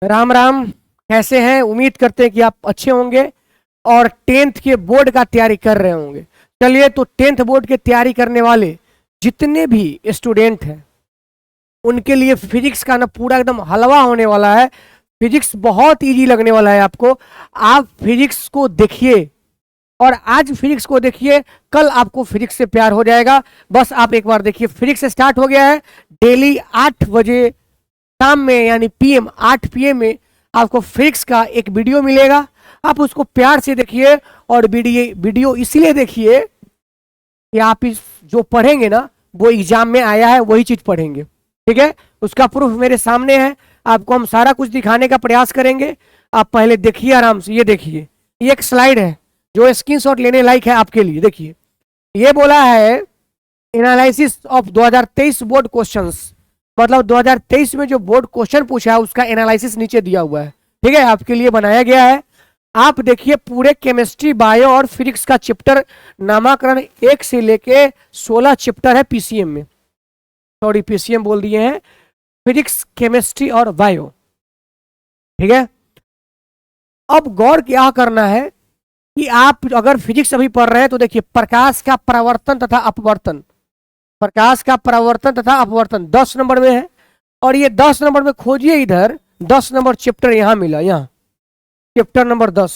राम राम। कैसे हैं? उम्मीद करते हैं कि आप अच्छे होंगे और टेंथ के बोर्ड का तैयारी कर रहे होंगे। चलिए, तो टेंथ बोर्ड की तैयारी करने वाले जितने भी स्टूडेंट हैं उनके लिए फिजिक्स का ना पूरा एकदम हलवा होने वाला है। फिजिक्स बहुत इजी लगने वाला है आपको। आप फिजिक्स को देखिए और आज फिजिक्स को देखिए, कल आपको फिजिक्स से प्यार हो जाएगा। बस आप एक बार देखिए, फिजिक्स स्टार्ट हो गया है। डेली 8 बजे शाम में यानी पीएम 8 PM में आपको फिजिक्स का एक वीडियो मिलेगा। आप उसको प्यार से देखिए और वीडियो इसलिए देखिए कि आप इस जो पढ़ेंगे ना वो एग्जाम में आया है वही चीज पढ़ेंगे। ठीक है, उसका प्रूफ मेरे सामने है। आपको हम सारा कुछ दिखाने का प्रयास करेंगे। आप पहले देखिए आराम से। ये देखिए, ये एक स्लाइड है जो स्क्रीनशॉट लेने लायक है आपके लिए। देखिए, ये बोला है एनालिसिस ऑफ 2023 बोर्ड क्वेश्चंस, मतलब 2023 में जो बोर्ड क्वेश्चन पूछा है उसका एनालिसिस नीचे दिया हुआ है। ठीक है, आपके लिए बनाया गया है। आप देखिए, पूरे केमिस्ट्री, बायो और फिजिक्स का चैप्टर नामाकरण 1 से लेके 16 चैप्टर है पीसीएम में। सॉरी, पीसीएम बोल दिए हैं, फिजिक्स, केमिस्ट्री और बायो। ठीक है, अब गौर क्या करना है कि आप अगर फिजिक्स अभी पढ़ रहे हैं तो देखिए, प्रकाश का परावर्तन तथा अपवर्तन, प्रकाश का परावर्तन तथा अपवर्तन 10 नंबर में है। और ये 10 नंबर में खोजिए, इधर 10 नंबर चैप्टर यहां मिला, यहां चैप्टर नंबर 10।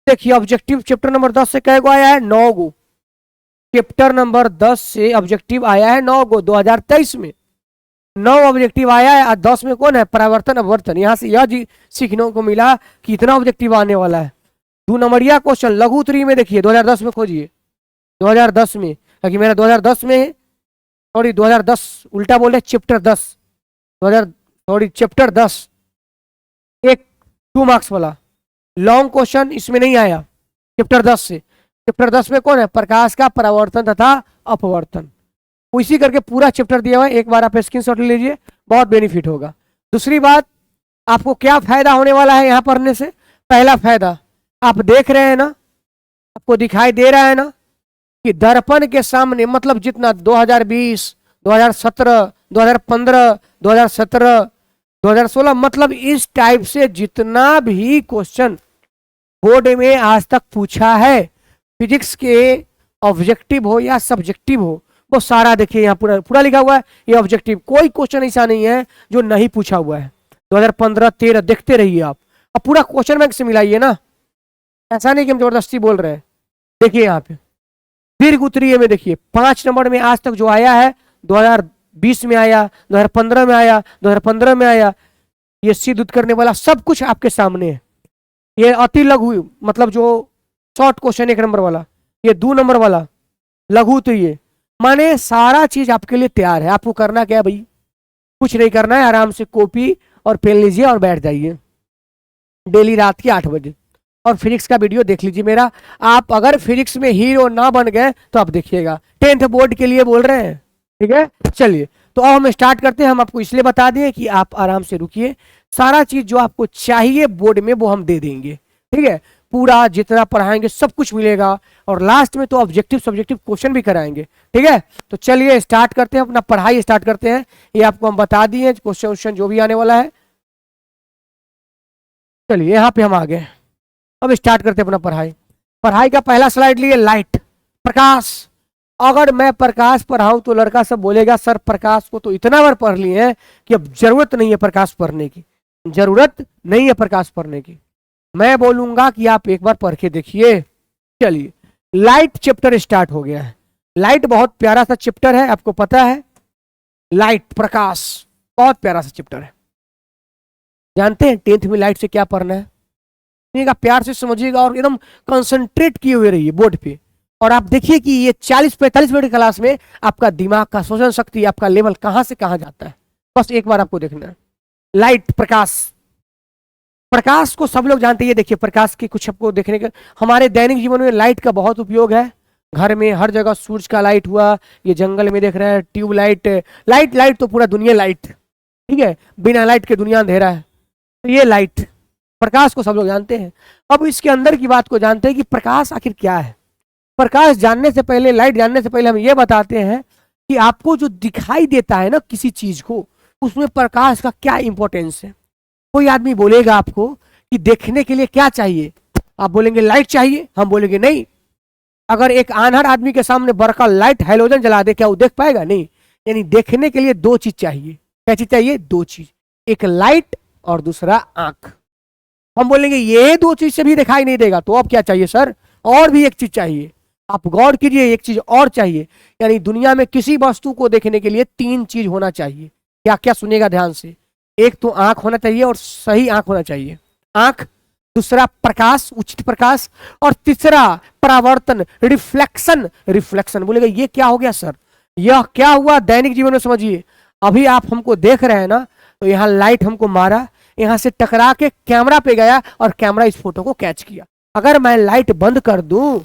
देखिए, ऑब्जेक्टिव चैप्टर नंबर 10 से कै गो आया है? 9 गो। चैप्टर नंबर 10 से ऑब्जेक्टिव आया है 9 गो। 2023 में 9 ऑब्जेक्टिव आया है और 10 में कौन है? परावर्तन अपवर्तन। यहां से यह सीखने को मिला कि इतना ऑब्जेक्टिव आने वाला है। 2 नंबरिया क्वेश्चन लघु उत्तरीय में देखिए, 2010 में खोजिए। 2010 में, क्योंकि मेरा 2010 में है, सॉरी 2010 उल्टा बोले, चैप्टर 10 2000, सॉरी चैप्टर 10, एक 2 मार्क्स वाला लॉन्ग क्वेश्चन इसमें नहीं आया चैप्टर 10 से। चैप्टर 10 में कौन है? प्रकाश का परावर्तन तथा अपवर्तन। इसी करके पूरा चैप्टर दिया हुआ है, एक बार आप स्क्रीनशॉट ले लीजिए, बहुत बेनिफिट होगा। दूसरी बात, आपको क्या फायदा होने वाला है यहाँ पढ़ने से? पहला फायदा, आप देख रहे हैं ना, आपको दिखाई दे रहा है ना कि दर्पण के सामने, मतलब जितना 2020, 2017, 2015, 2017, 2016, मतलब इस टाइप से जितना भी क्वेश्चन बोर्ड में आज तक पूछा है, फिजिक्स के ऑब्जेक्टिव हो या सब्जेक्टिव हो, वो सारा देखिए यहाँ पूरा पूरा लिखा हुआ है। ये ऑब्जेक्टिव, कोई क्वेश्चन ऐसा नहीं है जो नहीं पूछा हुआ है। 2015, 13 देखते रहिए आप। अब पूरा क्वेश्चन बैंक से मिलाइए ना, ऐसा नहीं कि हम जबरदस्ती बोल रहे हैं। देखिए यहाँ पे दीर्घ उत्तरीय में देखिए, 5 नंबर में आज तक जो आया है, 2020 में आया, 2015 में आया, 2015 में आया। ये सिद्ध करने वाला सब कुछ आपके सामने है। ये अति लघु, मतलब जो शॉर्ट क्वेश्चन 1 नंबर वाला, ये 2 नंबर वाला लघु, तो ये माने सारा चीज आपके लिए तैयार है। आपको करना क्या है भाई? कुछ नहीं करना है, आराम से कॉपी और पेन लीजिए और बैठ जाइए डेली रात के 8 बजे और फिजिक्स का वीडियो देख लीजिए मेरा। आप अगर फिजिक्स में हीरो ना बन गए तो आप देखिएगा, 10th बोर्ड के लिए बोल रहे हैं। ठीक है, चलिए तो अब हम स्टार्ट करते हैं। हम आपको इसलिए बता दें कि आप आराम से रुकिए, सारा चीज जो आपको चाहिए बोर्ड में वो हम दे देंगे। ठीक है, पूरा जितना पढ़ाएंगे सब कुछ मिलेगा और लास्ट में तो ऑब्जेक्टिव सब्जेक्टिव क्वेश्चन भी कराएंगे। ठीक है, तो चलिए स्टार्ट करते हैं, अपना पढ़ाई स्टार्ट करते हैं। ये आपको हम बता दिए क्वेश्चन जो भी आने वाला है। चलिए यहाँ पे हम आ गए, अब स्टार्ट करते हैं अपना पढ़ाई। पढ़ाई का पहला स्लाइड लिए, लाइट, प्रकाश। अगर मैं प्रकाश पढ़ाऊं तो लड़का सब बोलेगा सर प्रकाश को तो इतना बार पढ़ लिए हैं कि अब जरूरत नहीं है प्रकाश पढ़ने की, जरूरत नहीं है प्रकाश पढ़ने की। मैं बोलूंगा कि आप एक बार पढ़ के देखिए। चलिए, लाइट चैप्टर स्टार्ट हो गया है। लाइट बहुत प्यारा सा चैप्टर है, आपको पता है। लाइट, प्रकाश, बहुत प्यारा सा चैप्टर है। जानते हैं 10th में लाइट से क्या पढ़ना है? का प्यार से समझिएगा और एकदम कंसंट्रेट किए हुए रहिए बोर्ड पे। और आप देखिए कि ये 40-45 मिनट क्लास में आपका दिमाग का सोचन शक्ति, आपका लेवल कहां से कहां जाता है, बस एक बार आपको देखना है। लाइट, प्रकाश। प्रकाश को सब लोग जानते हैं। ये देखिए, प्रकाश के कुछ आपको देखने का, हमारे दैनिक जीवन में लाइट का बहुत उपयोग है। घर में हर जगह सूरज का लाइट हुआ, ये जंगल में देख रहे हैं ट्यूब लाइट, लाइट लाइट तो पूरा दुनिया लाइट। ठीक है, बिना लाइट के दुनिया अंधेरा है। तो ये लाइट, प्रकाश को सब लोग जानते हैं। अब इसके अंदर की बात को जानते हैं कि प्रकाश आखिर क्या है। प्रकाश जानने से पहले, लाइट जानने से पहले हम ये बताते हैं कि आपको जो दिखाई देता है ना किसी चीज को, उसमें प्रकाश का क्या इंपॉर्टेंस है। कोई आदमी बोलेगा आपको कि देखने के लिए क्या चाहिए, आप बोलेंगे लाइट चाहिए, हम बोलेंगे नहीं। अगर एक आंधर आदमी के सामने बड़का लाइट हैलोजन जला दे, क्या वो देख पाएगा? नहीं। यानी देखने के लिए दो चीज चाहिए। क्या चीज चाहिए? दो चीज, एक लाइट और दूसरा आंख। हम बोलेंगे ये दो चीज से भी दिखाई नहीं देगा, तो अब क्या चाहिए सर? और भी एक चीज चाहिए। आप गौर कीजिए, एक चीज और चाहिए। यानी दुनिया में किसी वस्तु को देखने के लिए तीन चीज होना चाहिए। क्या क्या? सुनेगा ध्यान से। एक तो आंख होना चाहिए और सही आंख होना चाहिए, आंख। दूसरा प्रकाश, उचित प्रकाश। और तीसरा परावर्तन, रिफ्लेक्शन। रिफ्लेक्शन बोलेगा ये क्या हो गया सर? यह क्या हुआ दैनिक जीवन में? समझिए, अभी आप हमको देख रहे हैं ना, तो यहाँ लाइट हमको मारा, यहाँ से टकरा के कैमरा पे गया और कैमरा इस फोटो को कैच किया। अगर मैं लाइट बंद कर दूं,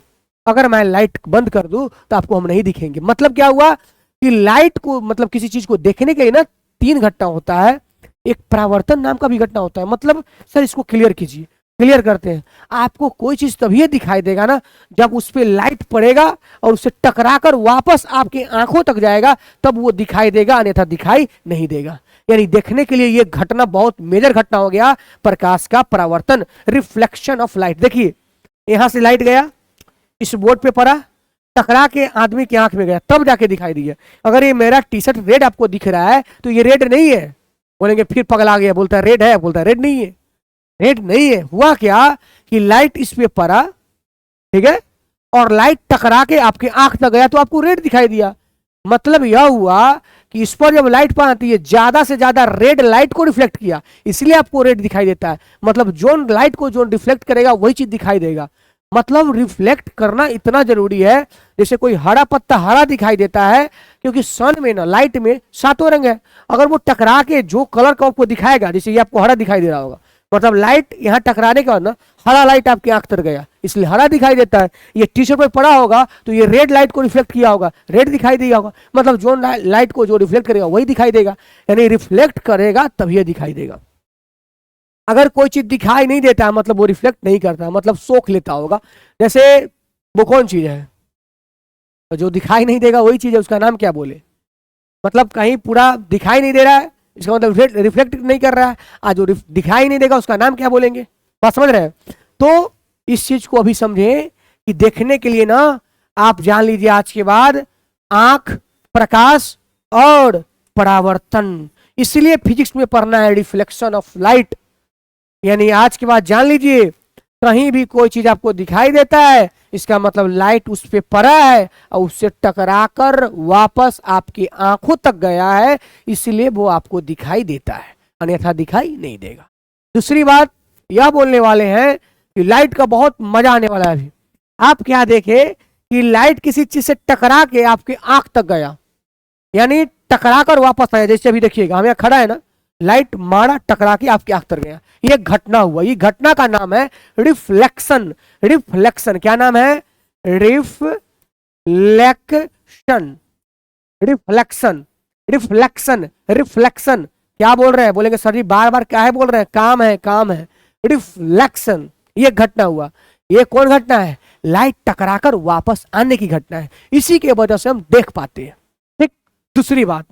अगर मैं लाइट बंद कर दूं तो आपको हम नहीं दिखेंगे। मतलब क्या हुआ कि लाइट को, मतलब किसी चीज को देखने के लिए ना तीन घटना होता है। एक परावर्तन नाम का भी घटना होता है। मतलब सर इसको क्लियर कीजिए। क्लियर करते हैं। आपको कोई चीज तभी दिखाई देगा ना जब उस पर लाइट पड़ेगा और उससे टकराकर वापस आपकी आंखों तक जाएगा, तब वो दिखाई देगा, अन्यथा दिखाई नहीं देगा। यानी देखने के लिए ये घटना बहुत मेजर घटना हो गया, प्रकाश का परावर्तन, रिफ्लेक्शन ऑफ लाइट। देखिए यहां से लाइट गया, इस बोर्ड पे पड़ा, टकरा के आदमी की आंख में गया, तब जाके दिखाई दिया। अगर ये मेरा टी शर्ट रेड आपको दिख रहा है तो ये रेड नहीं है। बोलेंगे फिर पगला गया, बोलता है रेड है, बोलता है रेड नहीं है। रेड नहीं है। हुआ क्या कि लाइट इस पे पड़ा, ठीक है, और लाइट टकरा के आपके आंख तक गया तो आपको रेड दिखाई दिया। मतलब यह हुआ कि इस पर जब लाइट पाती है, ज्यादा से ज्यादा रेड लाइट को रिफ्लेक्ट किया, इसलिए आपको रेड दिखाई देता है। मतलब जोन लाइट को जो रिफ्लेक्ट करेगा वही चीज दिखाई देगा। मतलब रिफ्लेक्ट करना इतना जरूरी है। जैसे कोई हरा पत्ता हरा दिखाई देता है क्योंकि सन में ना, लाइट में सातों रंग है। अगर वो टकरा के जो कलर का आपको दिखाएगा, जैसे ये आपको हरा दिखाई दे रहा होगा, मतलब लाइट यहाँ टकराने के बाद ना हरा लाइट आपकी आंख तर गया, इसलिए हरा दिखाई देता है। ये टी शर्ट पर पड़ा होगा तो ये रेड लाइट को रिफ्लेक्ट किया होगा, रेड दिखाई दिया होगा। मतलब जो लाइट को जो रिफ्लेक्ट करेगा वही दिखाई देगा। यानी रिफ्लेक्ट करेगा तभी ये दिखाई देगा। अगर कोई चीज दिखाई नहीं देता है मतलब वो रिफ्लेक्ट नहीं करता, मतलब सोख लेता होगा। जैसे वो कौन चीज है? तो जो दिखाई नहीं देगा वही चीज है, उसका नाम क्या बोले? मतलब कहीं पूरा दिखाई नहीं दे रहा है, इसका मतलब रिफ्लेक्ट नहीं कर रहा है। आज जो दिखाई नहीं देगा उसका नाम क्या बोलेंगे? बात समझ रहे हैं? तो इस चीज को अभी समझे कि देखने के लिए ना आप जान लीजिए आज के बाद आंख, प्रकाश और परावर्तन। इसलिए फिजिक्स में पढ़ना है रिफ्लेक्शन ऑफ लाइट। यानी आज के बाद जान लीजिए, कहीं भी कोई चीज आपको दिखाई देता है, इसका मतलब लाइट उस पे पड़ा है और उससे टकराकर वापस आपकी आंखों तक गया है, इसलिए वो आपको दिखाई देता है, अन्यथा दिखाई नहीं देगा। दूसरी बात यह बोलने वाले हैं कि लाइट का बहुत मजा आने वाला है। अभी आप क्या देखे कि लाइट किसी चीज से टकरा के आपकी आंख तक गया, यानी टकरा कर वापस आया। जैसे अभी देखिएगा, हम यहाँ खड़ा है ना, लाइट मारा, टकरा के आपकी आंख तर गया, ये घटना हुआ। ये घटना का नाम है रिफ्लेक्शन। रिफ्लेक्शन क्या नाम है? रिफ्लेक्शन। Reflection reflection reflection. क्या बोल रहे हैं? बोलेंगे सर जी बार बार क्या है बोल रहे हैं? काम है, काम है। रिफ्लेक्शन, ये घटना हुआ। ये कौन घटना है? लाइट टकराकर वापस आने की घटना है। इसी के वजह से हम देख पाते हैं। ठीक। दूसरी बात,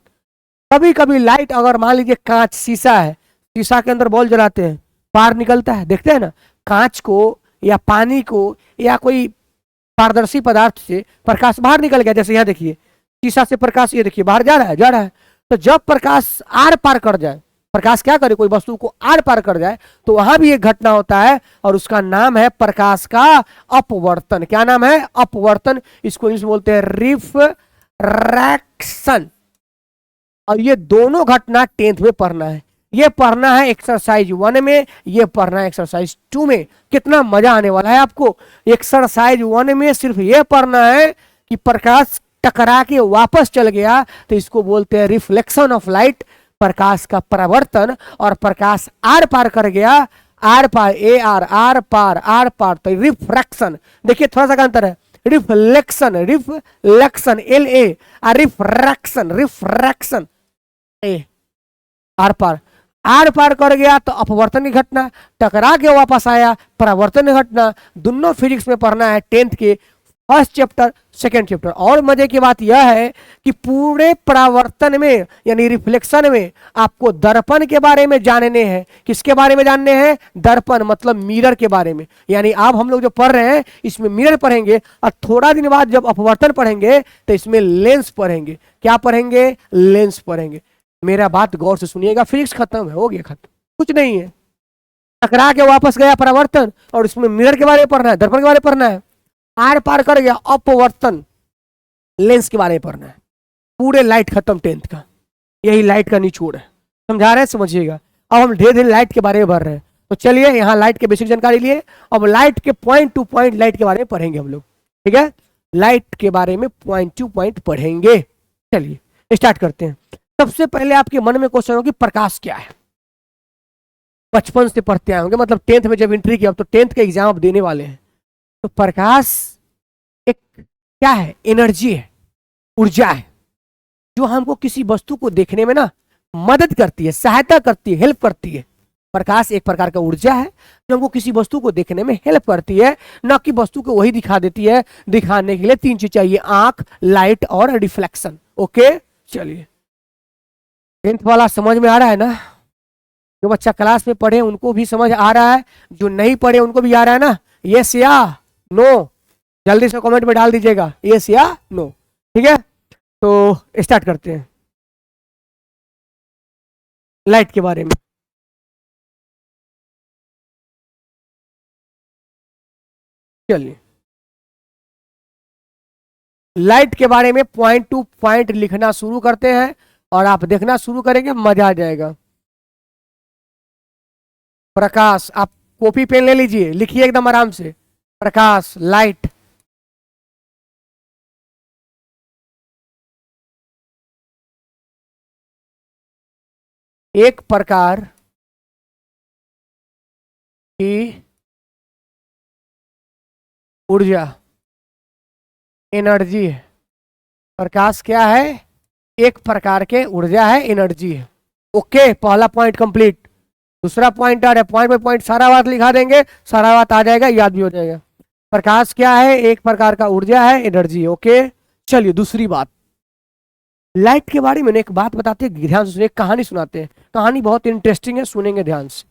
कभी कभी लाइट, अगर मान लीजिए कांच, शीशा है, शीशा के अंदर बॉल जलाते हैं, बाहर निकलता है, देखते हैं ना। कांच को या पानी को या कोई पारदर्शी पदार्थ से प्रकाश बाहर निकल गया, जैसे यहाँ देखिए शीशा से प्रकाश, ये देखिए बाहर जा रहा है, जा रहा है। तो जब प्रकाश आर पार कर जाए, प्रकाश क्या करे, कोई वस्तु को आर पार कर जाए, तो वहां भी एक घटना होता है और उसका नाम है प्रकाश का अपवर्तन। क्या नाम है? अपवर्तन। इसको इंग्लिश में बोलते हैं रिफ्रैक्शन। और ये दोनों घटना 10th में पढ़ना है। ये पढ़ना है एक्सरसाइज 1 में, ये पढ़ना है एक्सरसाइज 2 में। कितना मजा आने वाला है आपको। एक्सरसाइज 1 में सिर्फ ये पढ़ना है कि प्रकाश टकरा के वापस चल गया, तो इसको बोलते हैं रिफ्लेक्शन ऑफ लाइट, प्रकाश का परावर्तन। और प्रकाश आर पार कर गया, आर पार, ए आर, आर पार, तो रिफ्रैक्शन। देखिए थोड़ा सा का अंतर है। रिफ्लेक्शन, रिफ्लेक्शन एल ए, और रिफ्रैक्शन, रिफ्रैक्शन ए, आर पार कर गया तो अपवर्तन की घटना, टकरा के वापस आया परावर्तन की घटना। दोनों फिजिक्स में पढ़ना है 10th के फर्स्ट चैप्टर सेकेंड चैप्टर। और मजे की बात यह है कि पूरे परावर्तन में यानी रिफ्लेक्शन में आपको दर्पण के बारे में जानने हैं। किसके बारे में जानने हैं? दर्पण मतलब मिरर के बारे में। यानी अब हम लोग जो पढ़ रहे हैं इसमें मिरर पढ़ेंगे, और थोड़ा दिन बाद जब अपवर्तन पढ़ेंगे तो इसमें लेंस पढ़ेंगे। क्या पढ़ेंगे? लेंस पढ़ेंगे। मेरा बात गौर से सुनिएगा, फिजिक्स खत्म है, हो गया खत्म, कुछ नहीं है। टकरा के वापस गया परावर्तन, और इसमें मिरर के बारे में पढ़ना है, दर्पण के बारे में पढ़ना है। आर पार कर गया अपवर्तन, लेंस के बारे में पढ़ना है। पूरे लाइट खत्म 10th का। यही लाइट का निचोड़ है, समझा रहे हैं? समझिएगा। अब हम धीरे धीरे लाइट के बारे में पढ़ रहे हैं। तो चलिए यहाँ लाइट के बेसिक जानकारी लिए, अब लाइट के पॉइंट टू पॉइंट लाइट के बारे में पढ़ेंगे हम लोग। ठीक है, लाइट के बारे में पॉइंट टू पॉइंट पढ़ेंगे। चलिए स्टार्ट करते हैं। सबसे पहले आपके मन में क्वेश्चन हो कि प्रकाश क्या है? बचपन से पढ़ते आए होंगे, मतलब 10th में जब एंट्री किया, अब तो 10th का एग्जाम आप देने वाले हैं। तो प्रकाश एक क्या है? एनर्जी है, ऊर्जा है, जो हमको किसी वस्तु को देखने में ना मदद करती है, सहायता करती है, हेल्प करती है। प्रकाश एक प्रकार का ऊर्जा है जो हमको किसी वस्तु को देखने में हेल्प करती है, न कि वस्तु को वही दिखा देती है। दिखाने के लिए 3 चीज चाहिए, आंख, लाइट और रिफ्लेक्शन। ओके, चलिए 10th वाला समझ में आ रहा है ना? जो बच्चा क्लास में पढ़े उनको भी समझ आ रहा है, जो नहीं पढ़े उनको भी आ रहा है ना? यस या नो? जल्दी से कमेंट में डाल दीजिएगा यस या नो। ठीक है, तो स्टार्ट करते हैं लाइट के बारे में। चलिए लाइट के बारे में पॉइंट टू पॉइंट लिखना शुरू करते हैं, और आप देखना शुरू करेंगे, मजा आ जाएगा। प्रकाश, आप कॉपी पेन ले लीजिए, लिखिए एकदम आराम से। प्रकाश, लाइट, एक प्रकार की ऊर्जा, एनर्जी है। प्रकाश क्या है? एक प्रकार के ऊर्जा है, एनर्जी है। ओके, पहला पॉइंट कंप्लीट। दूसरा पॉइंट आ रहा है, पॉइंट बाय पॉइंट सारा बात लिखा देंगे, सारा बात आ जाएगा, याद भी हो जाएगा। प्रकाश क्या है? एक प्रकार का ऊर्जा है, एनर्जी। ओके, चलिए दूसरी बात, लाइट के बारे में एक बात बताते हैं, ध्यान से सुनिए, कहानी सुनाते हैं। कहानी बहुत इंटरेस्टिंग है, सुनेंगे ध्यान से।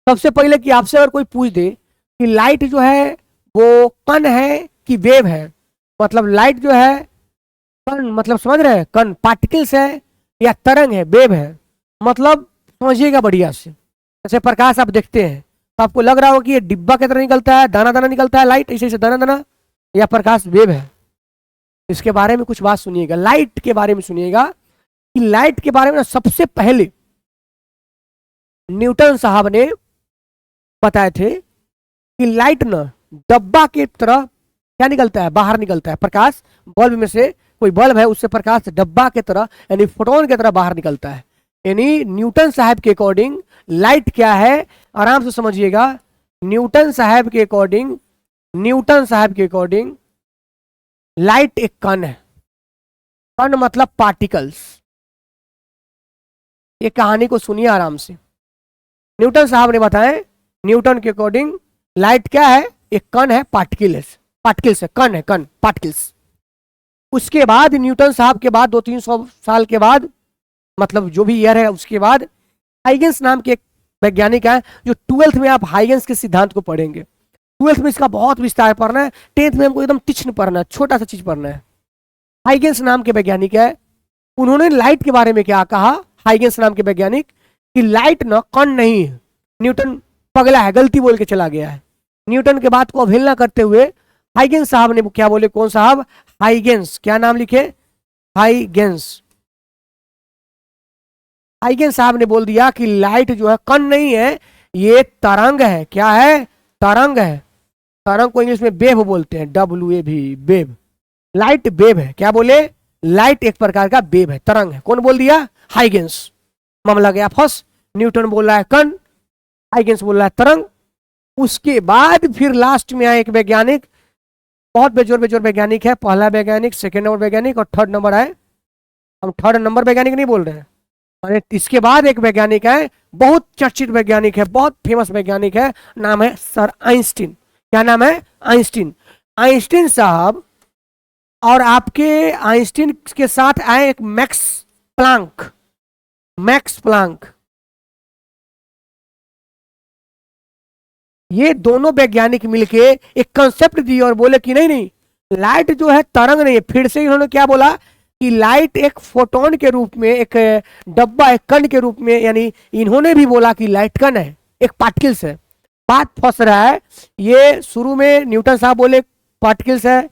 सबसे पहले कि आपसे अगर कोई पूछ दे कि लाइट जो है वो कण है कि वेव है, मतलब लाइट जो है कण, मतलब समझ रहे हैं, कण पार्टिकल्स है या तरंग है, वेव है, मतलब समझिएगा बढ़िया से। जैसे प्रकाश आप देखते हैं तो आपको लग रहा होगा कि ये डिब्बा की तरह निकलता है, दाना दाना निकलता है लाइट, ऐसे ऐसे दाना दाना, या प्रकाश वेव है। इसके बारे में कुछ बात सुनिएगा, लाइट के बारे में सुनिएगा कि लाइट के बारे में सबसे पहले न्यूटन साहब ने बताए थे कि लाइट ना डब्बा की तरह क्या निकलता है? बाहर निकलता है। प्रकाश बल्ब में से, कोई बल्ब है उससे प्रकाश डब्बा की तरह यानी फोटोन की तरह बाहर निकलता है। यानी न्यूटन साहब के अकॉर्डिंग लाइट क्या है? आराम से समझिएगा। न्यूटन साहब के अकॉर्डिंग, न्यूटन साहब के अकॉर्डिंग लाइट एक कण है। कण मतलब पार्टिकल्स। ये कहानी को सुनिए आराम से। न्यूटन साहब ने बताया, न्यूटन के अकॉर्डिंग लाइट क्या है? एक कण है, पार्टिकल्स, पार्टिकल्स है, कण है, कण, पार्टिकल्स। उसके बाद न्यूटन साहब के बाद 200-300 साल के बाद, मतलब जो भी ईयर है उसके बाद, हाइगेंस नाम के एक वैज्ञानिक है, जो 12th में आप हाइगेंस के सिद्धांत को पढ़ेंगे। 12th में इसका बहुत विस्तार पढ़ना है, 10th में हमको एकदम तीक्ष्ण पढ़ना है, छोटा सा चीज पढ़ना है। हाइगेंस नाम के वैज्ञानिक है, उन्होंने लाइट के बारे में क्या कहा? हाइगेंस नाम के वैज्ञानिक, कि लाइट ना कण नहीं है। न्यूटन पगला है, गलती बोल के चला गया है। न्यूटन के बात को अवहेलना करते हुए हाइगेंस साहब ने क्या बोले? कौन साहब? हाइगेंस। क्या नाम लिखे? हाइगेंस। हाइगेंस साहब ने बोल दिया कि लाइट जो है कण नहीं है, ये तरंग है। क्या है? तरंग है। तरंग को इंग्लिश में वेव बोलते हैं, WAV, वेव। लाइट वेव है। क्या बोले? लाइट एक प्रकार का वेव है, तरंग है। कौन बोल दिया? हाइगेंस। मामला गया फंस। न्यूटन बोल रहा है कण, हाइगेंस बोल रहा है तरंग। उसके बाद फिर लास्ट में आए एक वैज्ञानिक, बहुत बेजोर बेजोर वैज्ञानिक है। पहला वैज्ञानिक, सेकेंड नंबर वैज्ञानिक और थर्ड नंबर आए। हम थर्ड नंबर वैज्ञानिक नहीं बोल रहे हैं। इसके बाद एक वैज्ञानिक है, बहुत चर्चित वैज्ञानिक है, बहुत फेमस वैज्ञानिक है, नाम है सर आइंस्टीन। क्या नाम है? आइंस्टीन। आइंस्टीन साहब और आपके आइंस्टीन के साथ आए एक प्लांक मैक्स प्लांक, ये दोनों वैज्ञानिक मिलके एक कंसेप्ट दिए और बोले कि नहीं नहीं, लाइट जो है तरंग नहीं है। फिर से इन्होंने क्या बोला कि लाइट एक फोटोन के रूप में, एक डब्बा, एक कण के रूप में, यानी इन्होंने भी बोला कि लाइट कण है, एक पार्टिकल्स है। बात फंस रहा है, ये शुरू में न्यूटन साहब बोले पार्टिकल्स है,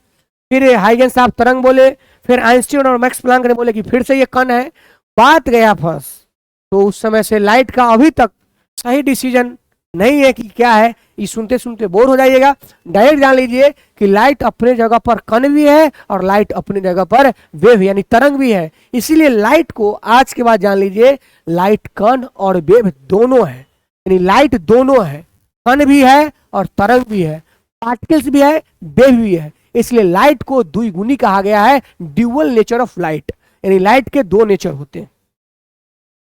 फिर हाइगेंस साहब तरंग बोले, फिर आइंस्टीन और मैक्स प्लांक ने बोले कि फिर से ये कण है। बात गया फंस। तो उस समय से लाइट का अभी तक सही डिसीजन नहीं है कि क्या है। ये सुनते सुनते बोर हो जाइएगा। डायरेक्ट जान लीजिए कि लाइट अपने जगह पर कण भी है और लाइट अपनी जगह पर वेव यानी तरंग भी है। इसीलिए लाइट को आज के बाद जान लीजिए, लाइट कण और वेव दोनों है, यानी लाइट दोनों है, कण भी है और तरंग भी है, पार्टिकल्स भी है, वेव भी है। इसलिए लाइट को द्विगुणी कहा गया है, ड्यूअल नेचर ऑफ लाइट, यानी लाइट के दो नेचर होते हैं।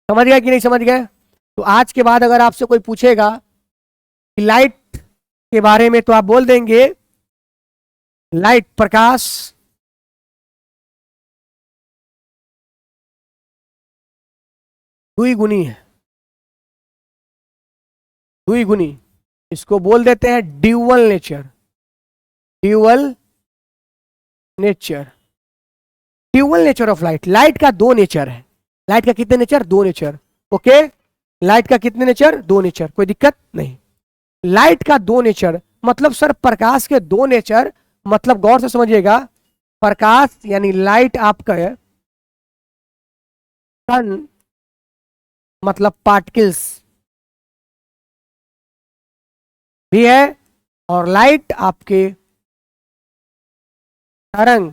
समझ गया कि नहीं समझ गए? तो आज के बाद अगर आपसे कोई पूछेगा कि लाइट के बारे में, तो आप बोल देंगे लाइट प्रकाश द्विगुणी है, द्विगुणी। इसको बोल देते हैं dual nature, dual nature, dual nature of light. Light का दो नेचर है। लाइट का कितने नेचर? दो नेचर। ओके, लाइट का कितने नेचर? दो नेचर। कोई दिक्कत नहीं। लाइट का दो नेचर मतलब सर प्रकाश के दो नेचर, मतलब गौर से समझिएगा, प्रकाश यानी लाइट आपका है, सन मतलब पार्टिकल्स भी है, और लाइट आपके तरंग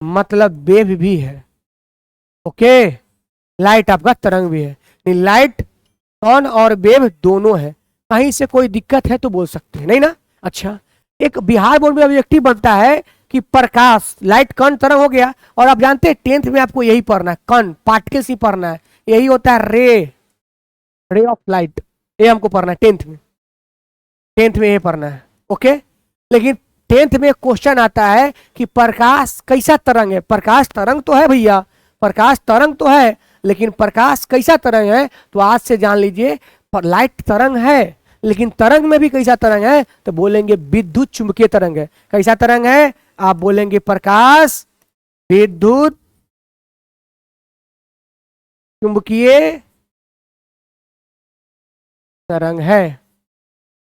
मतलब वेव भी है। ओके, लाइट आपका तरंग भी है। लाइट कौन और वेव दोनों है। कहीं से कोई दिक्कत है तो बोल सकते हैं, नहीं ना? अच्छा, एक बिहार बोर्ड में ऑब्जेक्टिव बनता है कि प्रकाश, लाइट कण तरंग हो गया, और आप जानते हैं 10th में आपको यही पढ़ना है, कण पार्टिकल्स ही पढ़ना है, यही होता है रे, रे ऑफ लाइट, ये हमको पढ़ना है 10th में, 10th में ये पढ़ना है। ओके, लेकिन 10th में क्वेश्चन आता है कि प्रकाश कैसा तरंग है। प्रकाश तरंग तो है भैया, प्रकाश तरंग तो है, लेकिन प्रकाश कैसा तरंग है? तो आज से जान लीजिए, लाइट तरंग है, लेकिन तरंग में भी कैसा तरंग है? तो बोलेंगे विद्युत चुंबकीय तरंग है। कैसा तरंग है? आप बोलेंगे प्रकाश विद्युत चुंबकीय तरंग है।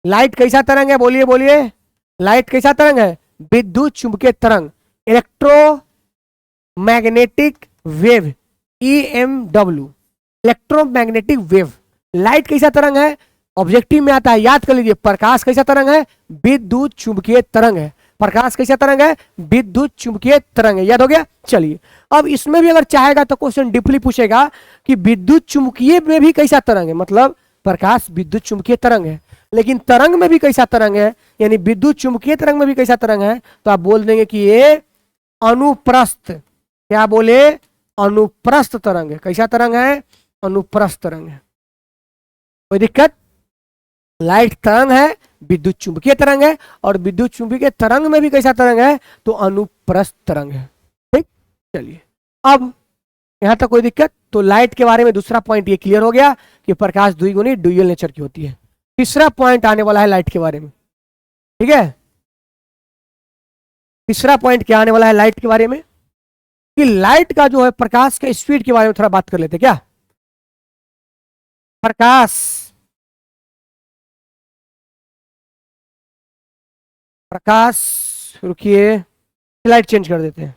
लाइट कैसा तरंग है? बोलिए बोलिए, लाइट कैसा तरंग है? विद्युत चुंबकीय तरंग, electromagnetic wave, EMW, electromagnetic wave. Light कैसा तरंग है? ऑब्जेक्टिव में आता है, याद कर लीजिए। प्रकाश कैसा तरंग है? विद्युत चुंबकीय तरंग है। प्रकाश कैसा तरंग है? विद्युत चुंबकीय तरंग है। याद हो गया? चलिए, अब इसमें भी अगर चाहेगा तो क्वेश्चन डीपली पूछेगा कि विद्युत चुंबकीय में भी कैसा तरंग है, मतलब प्रकाश विद्युत चुंबकीय तरंग है, लेकिन तरंग में भी कैसा तरंग है, यानी विद्युत चुंबकीय तरंग में भी कैसा तरंग है, तो आप बोल देंगे कि ये अनुप्रस्थ, क्या बोले? अनुप्रस्थ तरंग है। कैसा तरंग है? अनुप्रस्थ तरंग है। कोई दिक्कत? लाइट तरंग है, विद्युत चुंबकीय तरंग है, और विद्युत चुंबकीय तरंग में भी कैसा तरंग है? तो अनुप्रस्थ तरंग है। ठीक, चलिए, अब यहां तक कोई दिक्कत? तो लाइट के बारे में दूसरा पॉइंट ये क्लियर हो गया कि प्रकाश द्विगुणी ड्यूअल नेचर की होती है। तीसरा पॉइंट आने वाला है लाइट के बारे में, ठीक है? तीसरा पॉइंट क्या आने वाला है लाइट के बारे में? कि लाइट का जो है प्रकाश के स्पीड के बारे में थोड़ा बात कर लेते क्या? प्रकाश, प्रकाश, रुकिए, लाइट चेंज कर देते हैं,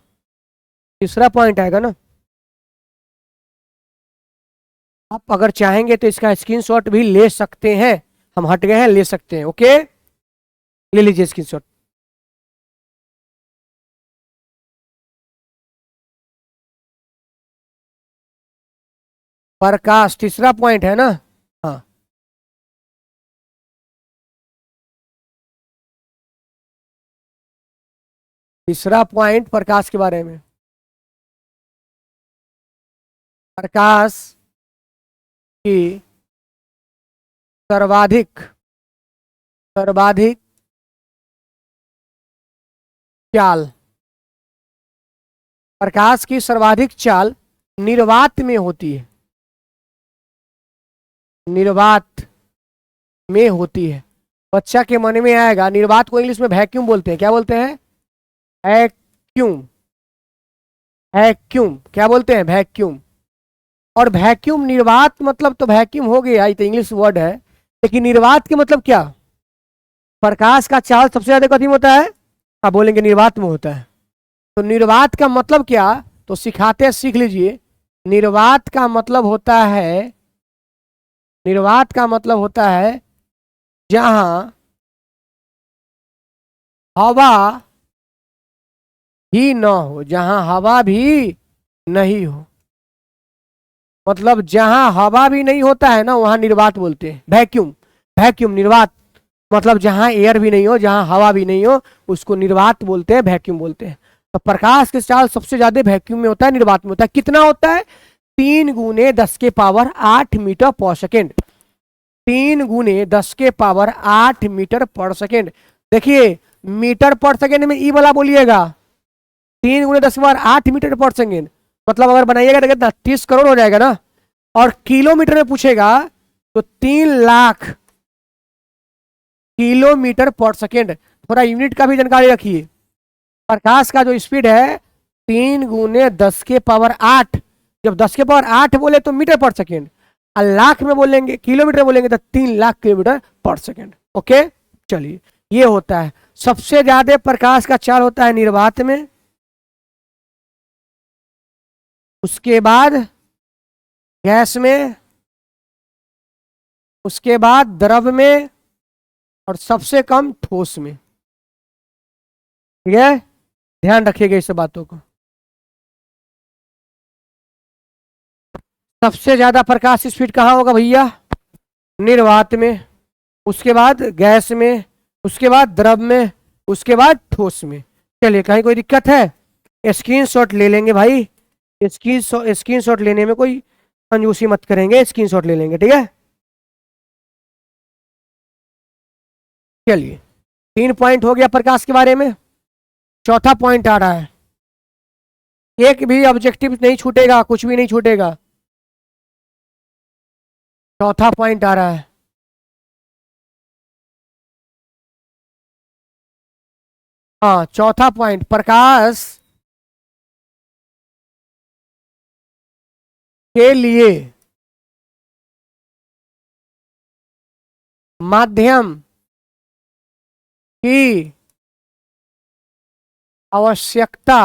तीसरा पॉइंट आएगा ना। आप अगर चाहेंगे तो इसका स्क्रीनशॉट भी ले सकते हैं, हम हट गए हैं, ले सकते हैं। ओके, ले लीजिए स्क्रीनशॉट। प्रकाश तीसरा पॉइंट है ना? हाँ, तीसरा पॉइंट प्रकाश के बारे में। प्रकाश की सर्वाधिक, सर्वाधिक चाल, प्रकाश की सर्वाधिक चाल निर्वात में होती है, निर्वात में होती है। बच्चा के मन में आएगा, निर्वात को इंग्लिश में वैक्यूम बोलते हैं। क्या बोलते हैं? वैक्यूम, वैक्यूम क्या बोलते हैं? वैक्यूम। और वैक्यूम निर्वात मतलब तो वैक्यूम हो गया, ये तो इंग्लिश वर्ड है, लेकिन निर्वात के मतलब क्या? प्रकाश का चाल सबसे ज्यादा कथी में होता है? आप बोलेंगे निर्वात में होता है। तो निर्वात का मतलब क्या? तो सिखाते हैं, सीख लीजिए। निर्वात का मतलब होता है, निर्वात का मतलब होता है जहां हवा ही न हो, जहां हवा भी नहीं हो, मतलब जहां हवा भी नहीं होता है ना, वहां निर्वात बोलते हैं। वैक्यूम, वैक्यूम निर्वात मतलब जहां एयर भी नहीं हो, जहां हवा भी नहीं हो, उसको निर्वात बोलते हैं, वैक्यूम बोलते हैं। तो प्रकाश के चाल सबसे ज्यादा वैक्यूम में होता है, निर्वात में होता है। कितना होता है? 3 × 10⁸ मीटर पर सेकेंड। 3 × 10⁸ मीटर पर सेकेंड। देखिए, मीटर पर सेकेंड में ई वाला बोलिएगा। 3 × 10⁸ मीटर पर सेकेंड मतलब अगर बनाइएगा तो कितना? 30 करोड़ हो जाएगा ना। और किलोमीटर में पूछेगा तो 3 लाख किलोमीटर पर सेकेंड। थोड़ा यूनिट का भी जानकारी रखिए। प्रकाश का जो स्पीड है 3 × 10⁸, जब 10⁸ बोले तो मीटर पर सेकेंड, और लाख में बोलेंगे, किलोमीटर बोलेंगे तो 3 लाख किलोमीटर पर सेकेंड। ओके, चलिए, ये होता है। सबसे ज्यादा प्रकाश का चाल होता है निर्वात में, उसके बाद गैस में, उसके बाद द्रव में, और सबसे कम ठोस में। ठीक है, ध्यान रखिएगा इस बातों को। सबसे ज्यादा प्रकाश स्पीड कहाँ होगा भैया? निर्वात में, उसके बाद गैस में, उसके बाद द्रव में, उसके बाद ठोस में। चलिए, कहीं कोई दिक्कत है? स्क्रीनशॉट ले लेंगे भाई, स्क्रीनशॉट लेने में कोई कंजूसी मत करेंगे, स्क्रीनशॉट ले लेंगे, ठीक है। चलिए, 3 पॉइंट हो गया प्रकाश के बारे में। चौथा पॉइंट आ रहा है, एक भी ऑब्जेक्टिव नहीं छूटेगा, कुछ भी नहीं छूटेगा। चौथा पॉइंट आ रहा है, हाँ, चौथा पॉइंट, प्रकाश के लिए माध्यम की आवश्यकता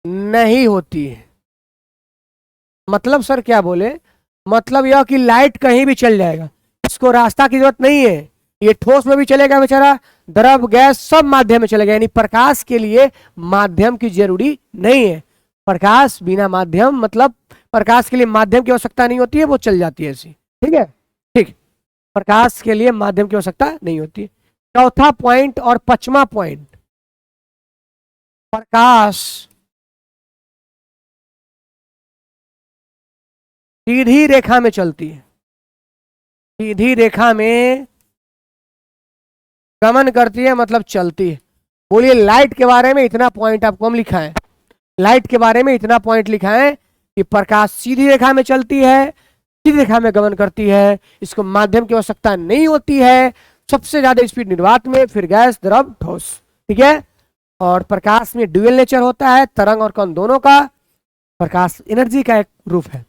नहीं होती है। मतलब सर क्या बोले? मतलब यह कि लाइट कहीं भी चल जाएगा, इसको रास्ता की जरूरत नहीं है, ये ठोस में भी चलेगा बेचारा, द्रव गैस सब माध्यम में चलेगा। यानी प्रकाश के लिए माध्यम की जरूरी नहीं है। प्रकाश बिना माध्यम, मतलब प्रकाश के लिए माध्यम की आवश्यकता नहीं होती है, वो चल जाती है ऐसी। ठीक है, ठीक, प्रकाश के लिए माध्यम की आवश्यकता नहीं होती है। चौथा पॉइंट और पांचवा पॉइंट, प्रकाश सीधी रेखा में चलती है, सीधी रेखा में गमन करती है, मतलब चलती है। बोलिए, लाइट के बारे में इतना पॉइंट आपको हम लिखा है, लाइट के बारे में इतना पॉइंट लिखा है कि प्रकाश सीधी रेखा में चलती है, सीधी रेखा में गमन करती है, इसको माध्यम की आवश्यकता नहीं होती है, सबसे ज्यादा स्पीड निर्वात में, फिर गैस, द्रव, ठोस। ठीक है, और प्रकाश में ड्यूअल नेचर होता है, तरंग और कण दोनों का। प्रकाश एनर्जी का एक रूप है।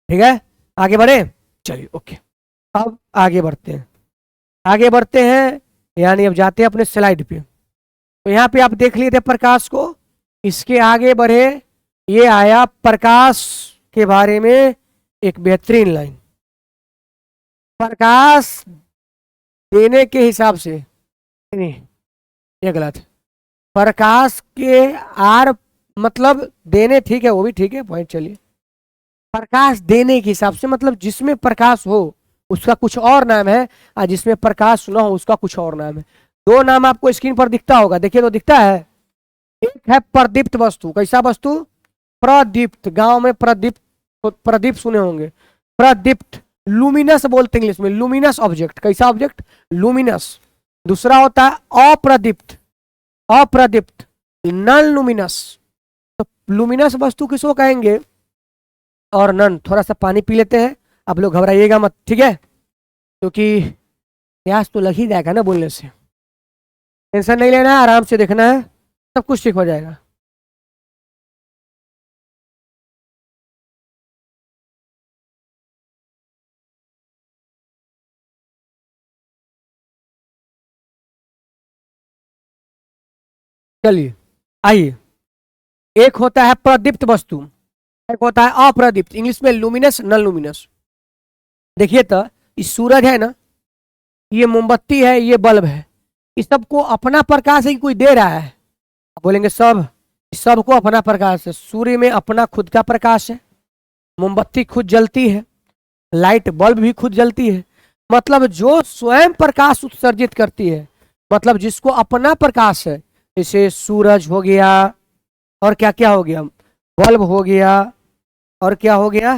ठीक है, आगे बढ़े, चलिए, ओके। अब आगे बढ़ते हैं, आगे बढ़ते हैं, यानी अब जाते हैं अपने स्लाइड पे। तो यहाँ पे आप देख लिए थे प्रकाश को, इसके आगे बढ़े, ये आया प्रकाश के बारे में एक बेहतरीन लाइन। प्रकाश देने के हिसाब से, नहीं, ये गलत है। प्रकाश के आर मतलब देने, ठीक है, वो भी ठीक है पॉइंट। चलिए, प्रकाश देने के हिसाब से मतलब जिसमें प्रकाश हो उसका कुछ और नाम है, और जिसमें प्रकाश न हो उसका कुछ और नाम है। दो नाम आपको स्क्रीन पर दिखता होगा, देखिए तो दिखता है। एक है प्रदीप्त वस्तु। कैसा वस्तु? प्रदीप्त। गांव में प्रदीप्त, प्रदीप सुने होंगे, प्रदीप्त लुमिनस बोलते हैं इंग्लिश में, लुमिनस ऑब्जेक्ट। कैसा ऑब्जेक्ट? लुमिनस। दूसरा होता है अप्रदीप्त, अप्रदीप्त नॉन लुमिनस। तो लुमिनस वस्तु किसको कहेंगे? और नन। थोड़ा सा पानी पी लेते हैं, आप लोग घबराइएगा मत, ठीक है? क्योंकि प्यास तो लग ही जाएगा ना बोलने से। टेंशन नहीं लेना है, आराम से देखना है, सब कुछ ठीक हो जाएगा। चलिए आइए, एक होता है प्रदीप्त वस्तु, एक होता है अप्रदीप्त, इंग्लिश में लुमिनस, नॉन लुमिनस। देखिए तो इस सूरज है ना, ये मोमबत्ती है, ये बल्ब है, इस सबको अपना प्रकाश ही कोई दे रहा है। आप बोलेंगे सब, सबको अपना प्रकाश है। सूर्य में अपना खुद का प्रकाश है, मोमबत्ती खुद जलती है, लाइट बल्ब भी खुद जलती है। मतलब जो स्वयं प्रकाश उत्सर्जित करती है, मतलब जिसको अपना प्रकाश है, जैसे सूरज हो गया, और क्या क्या हो गया, बल्ब हो गया, और क्या हो गया,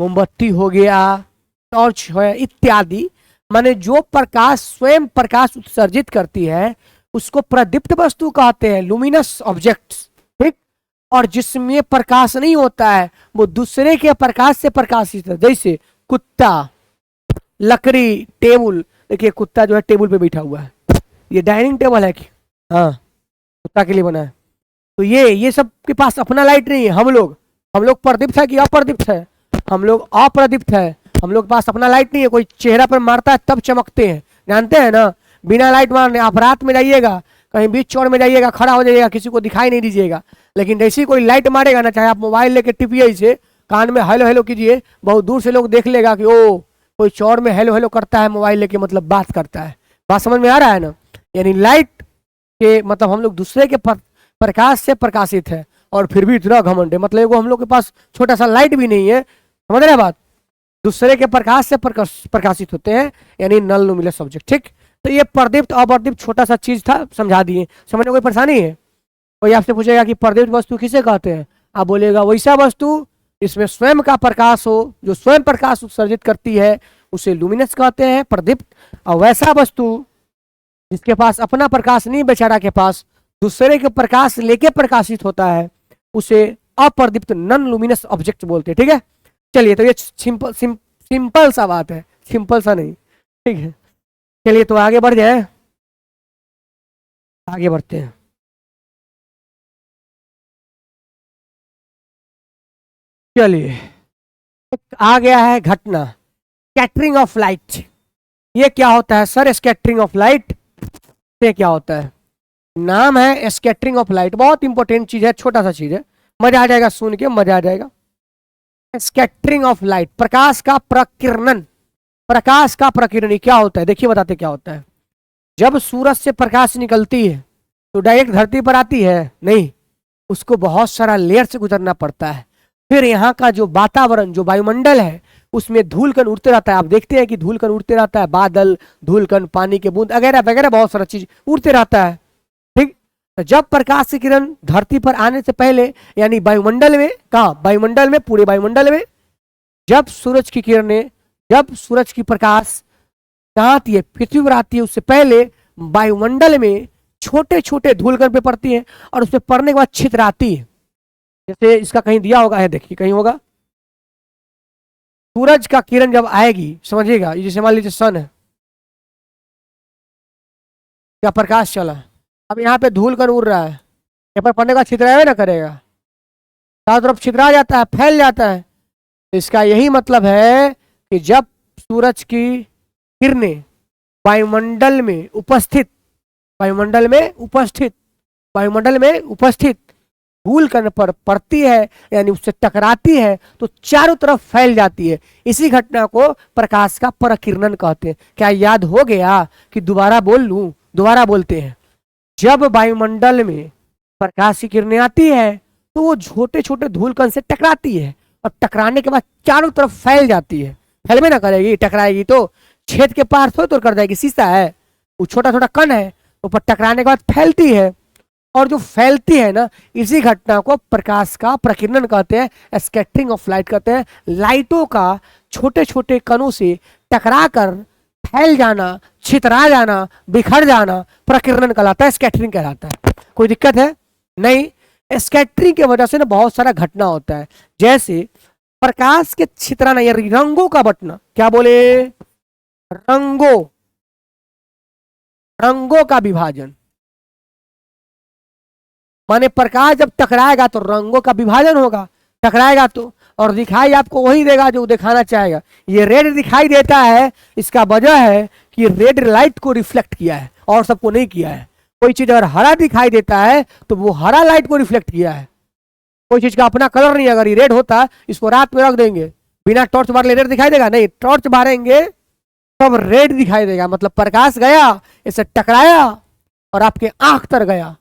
मोमबत्ती हो गया, टॉर्च है इत्यादि। माने जो प्रकाश स्वयं प्रकाश उत्सर्जित करती है उसको प्रदीप्त वस्तु कहते हैं, लुमिनस ऑब्जेक्ट्स, ठीक। और जिसमें प्रकाश नहीं होता है वो दूसरे के प्रकाश से प्रकाशित है, जैसे कुत्ता, लकड़ी, टेबल। देखिए कुत्ता जो है टेबल पे बैठा हुआ है, ये डाइनिंग टेबल है कि हाँ, कुत्ता के लिए बना है। तो ये सब के पास अपना लाइट नहीं है। हम लोग प्रदीप्त है कि अप्रदीप्त है? हम लोग अप्रदीप्त है, हम लोग के पास अपना लाइट नहीं है। कोई चेहरा पर मारता है तब चमकते हैं, जानते हैं ना? बिना लाइट मारने आप रात में जाइएगा, कहीं बीच चौड़ में जाइएगा, खड़ा हो जाइएगा, किसी को दिखाई नहीं दीजिएगा। लेकिन जैसे ही कोई लाइट मारेगा ना, चाहे आप मोबाइल लेके टिपिए, इसे कान में हेलो हेलो कीजिए, बहुत दूर से लोग देख लेगा कि ओ कोई चौड़ में हेलो हेलो करता है मोबाइल लेके, मतलब बात करता है। बात समझ में आ रहा है ना? यानी लाइट के मतलब हम लोग दूसरे के प्रकाश से प्रकाशित है, और फिर भी इतना घमंड है। मतलब हम लोग के पास छोटा सा लाइट भी नहीं है, समझ रहे बात? दूसरे के प्रकाश से प्रकाशित होते हैं, यानी नल लुमिनस ऑब्जेक्ट, ठीक। तो ये प्रदीप्त अप्रदीप्त छोटा सा चीज था, समझा दिए। समझने कोई परेशानी है? कोई आपसे पूछेगा कि प्रदीप्त वस्तु किसे कहते हैं, आप बोलेगा वैसा वस्तु इसमें स्वयं का प्रकाश हो, जो स्वयं प्रकाश उत्सर्जित करती है, उसे लुमिनस कहते हैं, प्रदीप्त। और वैसा वस्तु जिसके पास अपना प्रकाश नहीं, बेचारा के पास दूसरे के प्रकाश लेके प्रकाशित होता है, उसे अप्रदीप्त नॉन लुमिनस ऑब्जेक्ट बोलते हैं, ठीक है। चलिए, तो ये सिंपल सा बात है, सिंपल सा नहीं, ठीक है। चलिए तो आगे बढ़ जाए, आगे बढ़ते हैं। चलिए, आ गया है घटना, स्कैटरिंग ऑफ लाइट। ये क्या होता है सर? स्कैटरिंग ऑफ लाइट से क्या होता है? नाम है स्कैटरिंग ऑफ लाइट, बहुत इंपॉर्टेंट चीज है, छोटा सा चीज है, मजा आ जाएगा सुन के, मजा आ जाएगा। स्कैटरिंग ऑफ लाइट, प्रकाश का प्रकीर्णन। प्रकाश का प्रकीर्णन क्या होता है? देखिए बताते क्या होता है। जब सूरज से प्रकाश निकलती है तो डायरेक्ट धरती पर आती है? नहीं, उसको बहुत सारा लेयर से गुजरना पड़ता है। फिर यहाँ का जो वातावरण, जो वायुमंडल है, उसमें धूल कण उड़ते रहता है। आप देखते हैं कि धूल कण उड़ते रहता है, बादल, धूल कण, पानी के बूंद वगैरह वगैरह, बहुत सारा चीज उड़ते रहता है, ठीक। तो जब प्रकाश की किरण धरती पर आने से पहले, यानी वायुमंडल में, कहा वायुमंडल में, पूरे वायुमंडल में, जब सूरज की किरणें, जब सूरज की प्रकाश कहाँ आती है? पृथ्वी पर आती है। उससे पहले वायुमंडल में छोटे छोटे धूलकण पे पड़ती है, और उस पर पड़ने के बाद छितराती है। जैसे इसका कहीं दिया होगा, है देखिए कहीं होगा, सूरज का किरण जब आएगी, समझिएगा, ये जैसे मान लीजिए सन है, क्या प्रकाश चला, अब यहाँ पे धूलकण उड़ रहा है, यहाँ पर पड़ने का छितराए ना करेगा, चारों तरफ छितरा जाता है, फैल जाता है। इसका यही मतलब है कि जब सूरज की किरणें वायुमंडल में उपस्थित, वायुमंडल में उपस्थित, वायुमंडल में उपस्थित धूल कण पर पड़ती है, यानी उससे टकराती है, तो चारों तरफ फैल जाती है। इसी घटना को प्रकाश का प्रकीर्णन कहते हैं। क्या याद हो गया कि दोबारा बोल लूं? दोबारा बोलते हैं। जब वायुमंडल में प्रकाश की किरणें आती है तो वो छोटे छोटे धूल कण से टकराती है, और टकराने के बाद चारों तरफ फैल जाती है। फैलवे ना करेगी, टकराएगी तो छेद के पार थोड़ी तोड़ कर जाएगी, शीशा है, वो छोटा छोटा कण है, ऊपर टकराने के बाद फैलती है, और जो फैलती है ना, इसी घटना को प्रकाश का प्रकीर्णन कहते हैं, स्कैटरिंग ऑफ लाइट कहते हैं। लाइटों का छोटे छोटे कणों से टकरा कर फैल जाना, छितरा जाना, बिखर जाना प्रकीर्णन कहलाता है, स्कैटरिंग कहलाता है। कोई दिक्कत है? नहीं। स्कैटरिंग की वजह से ना बहुत सारा घटना होता है, जैसे प्रकाश के छितराना या रंगों का बटना। क्या बोले? रंगों, रंगों का विभाजन। माने प्रकाश जब टकराएगा तो रंगों का विभाजन होगा, टकराएगा तो, और दिखाई आपको वही देगा जो दिखाना चाहेगा। ये रेड दिखाई देता है, इसका वजह है कि रेड लाइट को रिफ्लेक्ट किया है और सबको नहीं किया है। कोई चीज अगर हरा दिखाई देता है तो वो हरा लाइट को रिफ्लेक्ट किया है। कोई चीज का अपना कलर नहीं, अगर ये रेड होता इसको रात में रख देंगे, बिना टॉर्च मारले रेड दिखाई देगा? नहीं, टॉर्च मारेंगे तब रेड दिखाई देगा। मतलब प्रकाश गया, इसे टकराया और आपके आंख तर गया,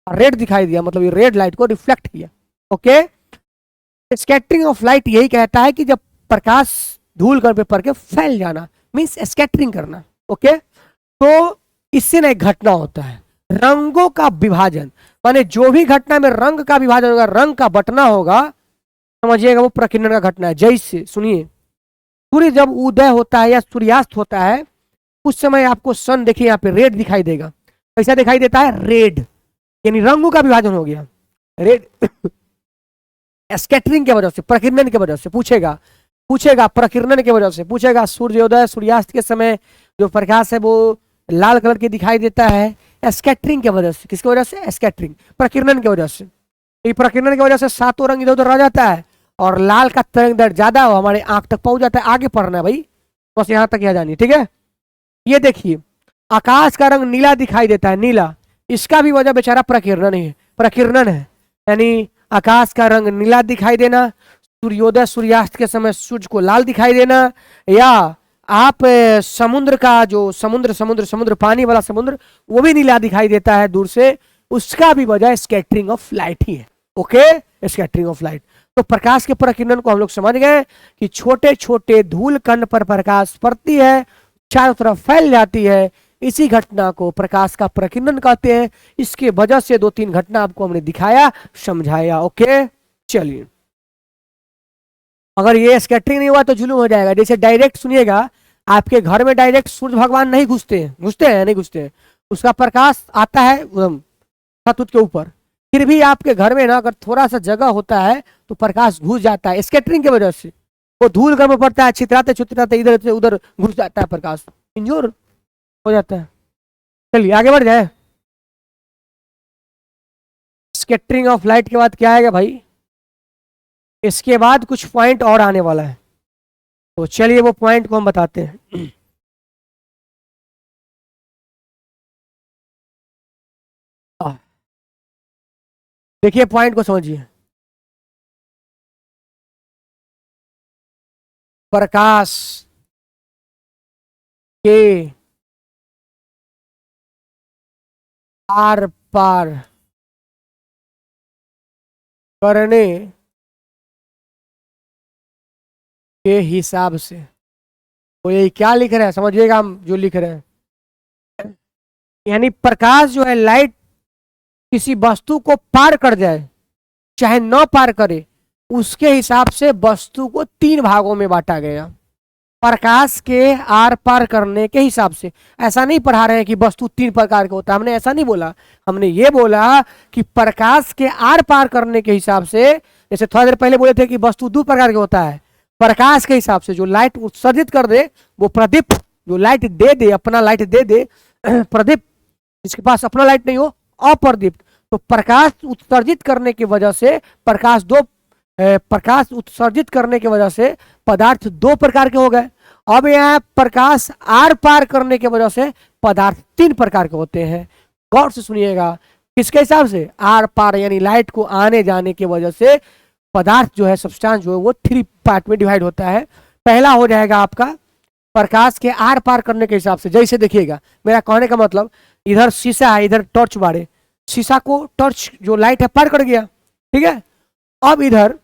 रेड दिखाई दिया, मतलब ये रेड लाइट को रिफ्लेक्ट किया। ओके, स्कैटरिंग ऑफ लाइट यही कहता है कि जब प्रकाश धूल कण पे पड़ के फैल जाना, मींस स्कैटरिंग करना। ओके, तो इससे ना एक घटना होता है रंगों का विभाजन। माने जो भी घटना में रंग का विभाजन होगा, रंग का बटना होगा, समझिएगा वो प्रकीर्णन का घटना है। जैसे सुनिए, सूर्य जब उदय होता है या सूर्यास्त होता है, उस समय आपको सन देखिए यहाँ पे रेड दिखाई देगा। कैसा दिखाई देता है? रेड, यानी रंगों का विभाजन हो गया, रेड। स्कैटरिंग की वजह से, प्रकीर्णन की वजह से पूछेगा, प्रकीर्णन की वजह से पूछेगा। सूर्योदय सूर्यास्त के समय जो प्रकाश है वो लाल कलर की दिखाई देता है, स्कैटरिंग की वजह से। किसकी वजह से? स्कैटरिंग, प्रकीर्णन की वजह से। प्रकीर्णन की वजह से सातों रंग इधर उधर रह जाता है और लाल का तरंग दर ज्यादा हो हमारे आंख तक पहुंच जाता है। आगे पढ़ना है भाई, बस यहां तक याद जानिए, ठीक है। ये देखिए, आकाश का रंग नीला दिखाई देता है, नीला, इसका भी वजह बेचारा प्रकीर्णन है, प्रकीर्णन है। यानी आकाश का रंग नीला दिखाई देना, सूर्योदय सूर्यास्त के समय सूर्य को लाल दिखाई देना, या आप समुद्र का जो समुद्र पानी वाला समुद्र, वो भी नीला दिखाई देता है दूर से, उसका भी वजह स्कैटरिंग ऑफ लाइट ही है। Okay, scattering of light. तो प्रकाश के प्रकीर्णन को हम लोग समझ गए कि छोटे छोटे धूल कण पर प्रकाश पड़ती है, चारों तरफ फैल जाती है, इसी घटना को प्रकाश का प्रकीर्णन कहते हैं। इसके वजह से दो तीन घटना आपको हमने दिखाया, समझाया। ओके, चलिए, अगर ये स्कैटरिंग नहीं हुआ तो जुलूम हो जाएगा। जैसे डायरेक्ट सुनिएगा, आपके घर में डायरेक्ट सूर्य भगवान नहीं घुसते हैं, नहीं घुसते हैं, उसका प्रकाश आता है छत के ऊपर, फिर भी आपके घर में ना अगर थोड़ा सा जगह होता है तो प्रकाश घुस जाता है स्कैटरिंग की वजह से। वो धूल गर्म पड़ता है, छितराते छितराते इधर से उधर घुस जाता है, प्रकाश इंजोर हो जाता है। चलिए आगे बढ़ जाए। स्कैटरिंग ऑफ लाइट के बाद क्या आएगा भाई? इसके बाद कुछ पॉइंट और आने वाला है, तो चलिए वो पॉइंट को हम बताते हैं। देखिए पॉइंट को समझिए। प्रकाश के आर पार करने के हिसाब से, तो ये क्या लिख रहे हैं समझिएगा, हम जो लिख रहे हैं, यानी प्रकाश जो है, लाइट किसी वस्तु को पार कर जाए चाहे न पार करे, उसके हिसाब से वस्तु को तीन भागों में बांटा गया। प्रकाश के आर पार करने के हिसाब से, ऐसा नहीं पढ़ा रहे हैं कि वस्तु तीन प्रकार का होता है, हमने ऐसा नहीं बोला। हमने ये बोला कि प्रकाश के आर पार करने के हिसाब से, जैसे थोड़ा देर पहले बोले थे कि वस्तु दो प्रकार का होता है, प्रकाश के हिसाब से जो लाइट उत्सर्जित कर दे वो प्रदीप, जो लाइट दे दे अपना लाइट दे दे प्रदीप, जिसके पास अपना लाइट नहीं हो अप्रदीप्त। तो प्रकाश उत्सर्जित करने की वजह से प्रकाश उत्सर्जित करने की वजह से पदार्थ दो प्रकार के हो गए। अब यहाँ प्रकाश आर पार करने की वजह से पदार्थ तीन प्रकार के होते हैं। गौर से सुनिएगा, किसके हिसाब से? आर पार, यानी लाइट को आने जाने की वजह से पदार्थ जो है, सब्सटेंस जो है, वो थ्री पार्ट में डिवाइड होता है। पहला हो जाएगा आपका प्रकाश के आर पार करने के हिसाब से। जैसे देखिएगा, मेरा कहने का मतलब, इधर शीशा है, इधर टॉर्च बारे, शीशा को टॉर्च जो लाइट है पार कर गया, ठीक है। अब इधर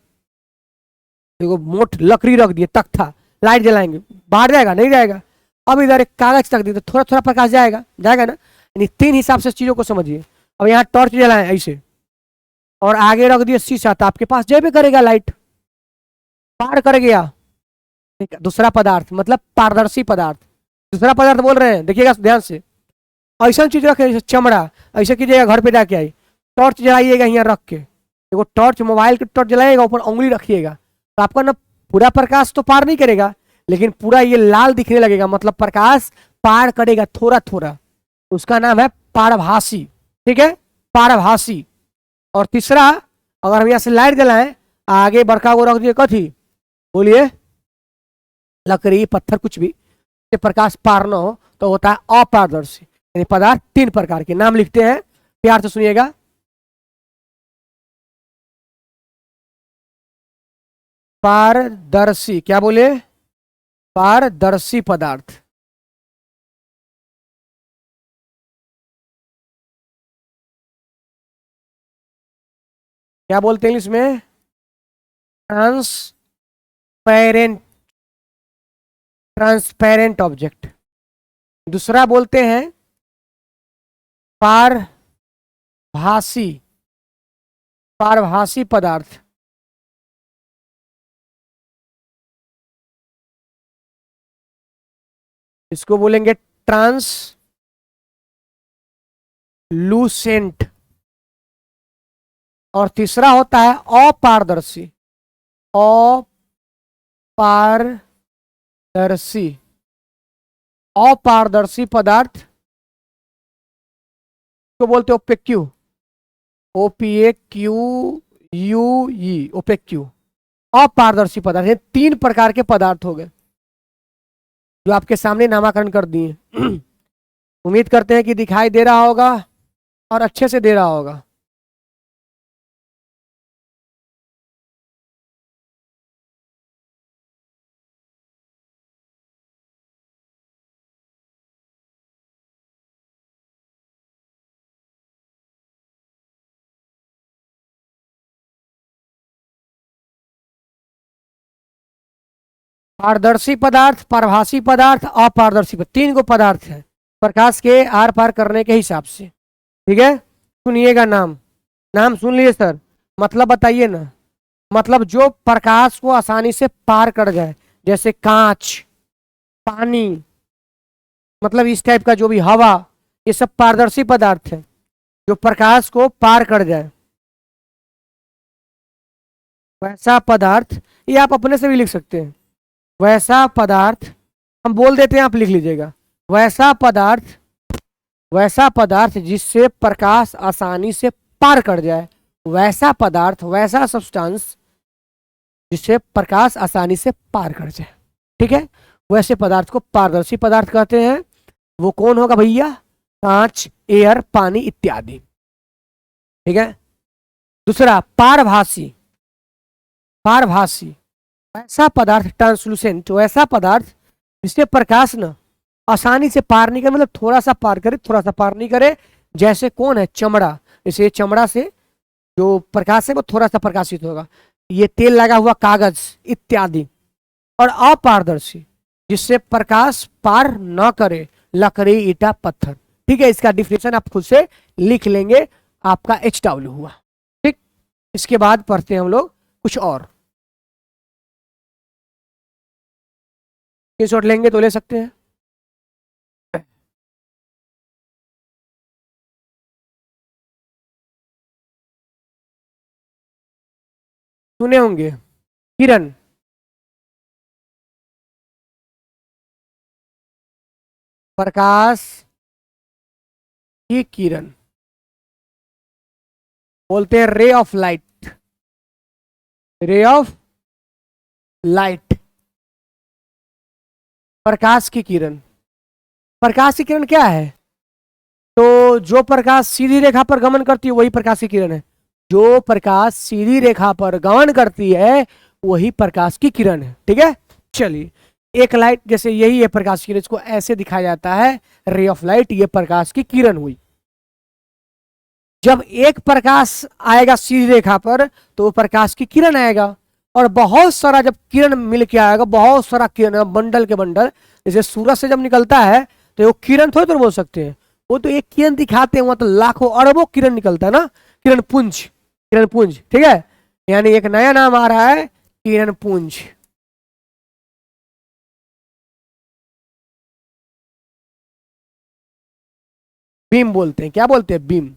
देखो मोट लकड़ी रख दिए, तख्ता, लाइट जलाएंगे, बाहर जाएगा नहीं जाएगा। अब इधर एक कागज रख दिए तो थोड़ा थोड़ा प्रकाश जाएगा ना। यानी तीन हिसाब से चीजों को समझिए। अब यहाँ टॉर्च जलाएं ऐसे और आगे रख दिए शीशा, तो आपके पास जैसे करेगा लाइट, पार कर गया। ठीक है, दूसरा पदार्थ मतलब पारदर्शी पदार्थ। दूसरा पदार्थ बोल रहे हैं, देखिएगा ध्यान से, ऐसा चीज रखे जैसे चमड़ा, ऐसे कीजिएगा घर पे जाके आई, टॉर्च जलाइएगा यहाँ रख के, देखो टॉर्च, मोबाइल की टॉर्च जलाइएगा, ऊपर उंगली रखिएगा, तो आपका ना पूरा प्रकाश तो पार नहीं करेगा, लेकिन पूरा ये लाल दिखने लगेगा, मतलब प्रकाश पार करेगा थोड़ा थोड़ा, उसका नाम है पारभासी। ठीक है, पारभासी। और तीसरा, अगर हम यहाँ से लाइट जलाएं, आगे बड़का को रख दिए कथी, बोलिए, लकड़ी पत्थर कुछ भी, से प्रकाश पार न हो तो होता है अपारदर्शी। यानी पदार्थ तीन प्रकार के, नाम लिखते हैं, प्यार से सुनिएगा। पारदर्शी, क्या बोले, पारदर्शी पदार्थ। क्या बोलते हैं इंग्लिश में, ट्रांसपेरेंट, ट्रांसपेरेंट ऑब्जेक्ट। दूसरा बोलते हैं पारभासी, पारभासी पदार्थ। इसको बोलेंगे ट्रांसलूसेंट। और तीसरा होता है अपारदर्शी, अपारदर्शी, अपारदर्शी पदार्थ को बोलते ओपेक्यू, OPAQUE, ओपेक्यू, अपारदर्शी पदार्थ। ये तीन प्रकार के पदार्थ हो गए जो आपके सामने नामाकरण कर दिए। उम्मीद करते हैं कि दिखाई दे रहा होगा और अच्छे से दे रहा होगा। पारदर्शी पदार्थ, पारभासी पदार्थ, अपारदर्शी पदार्थ, तीन को पदार्थ है प्रकाश के आर पार करने के हिसाब से। ठीक है, सुनिएगा नाम, नाम सुन लिए सर, मतलब बताइए ना, मतलब जो प्रकाश को आसानी से पार कर जाए, जैसे कांच, पानी, मतलब इस टाइप का जो भी, हवा, ये सब पारदर्शी पदार्थ है जो प्रकाश को पार कर जाए। वैसा पदार्थ, ये आप अपने से भी लिख सकते हैं, वैसा पदार्थ, हम बोल देते हैं, आप लिख लीजिएगा, वैसा पदार्थ, वैसा पदार्थ जिससे प्रकाश आसानी से पार कर जाए, वैसा पदार्थ, वैसा सब्सटेंस जिससे प्रकाश आसानी से पार कर जाए। ठीक है, वैसे पदार्थ को पारदर्शी पदार्थ कहते हैं। वो कौन होगा भैया, कांच, एयर, पानी इत्यादि। ठीक है, दूसरा पारभासी, पारभासी वैसा पदार्थ, ट्रांसलूसेंट, वैसा पदार्थ जिससे प्रकाश न आसानी से पार नहीं करे, मतलब थोड़ा सा पार करे, थोड़ा सा पार नहीं करे, जैसे कौन है, चमड़ा, जैसे चमड़ा से जो प्रकाश है वो थोड़ा सा प्रकाशित होगा, ये तेल लगा हुआ कागज इत्यादि। और अपारदर्शी जिससे प्रकाश पार न करे, लकड़ी, ईटा, पत्थर। ठीक है, इसका डिफिनेशन आप खुद से लिख लेंगे, आपका HW हुआ। ठीक, इसके बाद पढ़ते हैं हम लोग कुछ और, स्क्रीनशॉट लेंगे तो ले सकते हैं। सुने होंगे किरण, प्रकाश की किरण, बोलते हैं ray of light, ray of light, प्रकाश की किरण। प्रकाश की किरण क्या है, तो जो प्रकाश सीधी रेखा पर गमन करती है वही प्रकाश की किरण है, जो प्रकाश सीधी रेखा पर गमन करती है वही प्रकाश की किरण है। ठीक है, चलिए, एक लाइट, जैसे यही है प्रकाश की किरण, इसको ऐसे दिखाया जाता है, रे ऑफ लाइट, ये प्रकाश की किरण हुई। जब एक प्रकाश आएगा सीधी रेखा पर तो वो प्रकाश की किरण आएगा, और बहुत सारा जब किरण मिल के आएगा, बहुत सारा किरण, बंडल के बंडल, जैसे सूरज से जब निकलता है तो वो किरण थोड़ी बोल सकते हैं, वो तो एक किरण दिखाते हैं, वहां तो लाखों अरबों किरण निकलता है ना, किरण पुंज, किरण पुंज, ठीक है। यानी एक नया नाम आ रहा है, किरण पुंज। बीम बोलते हैं, क्या बोलते हैं, बीम।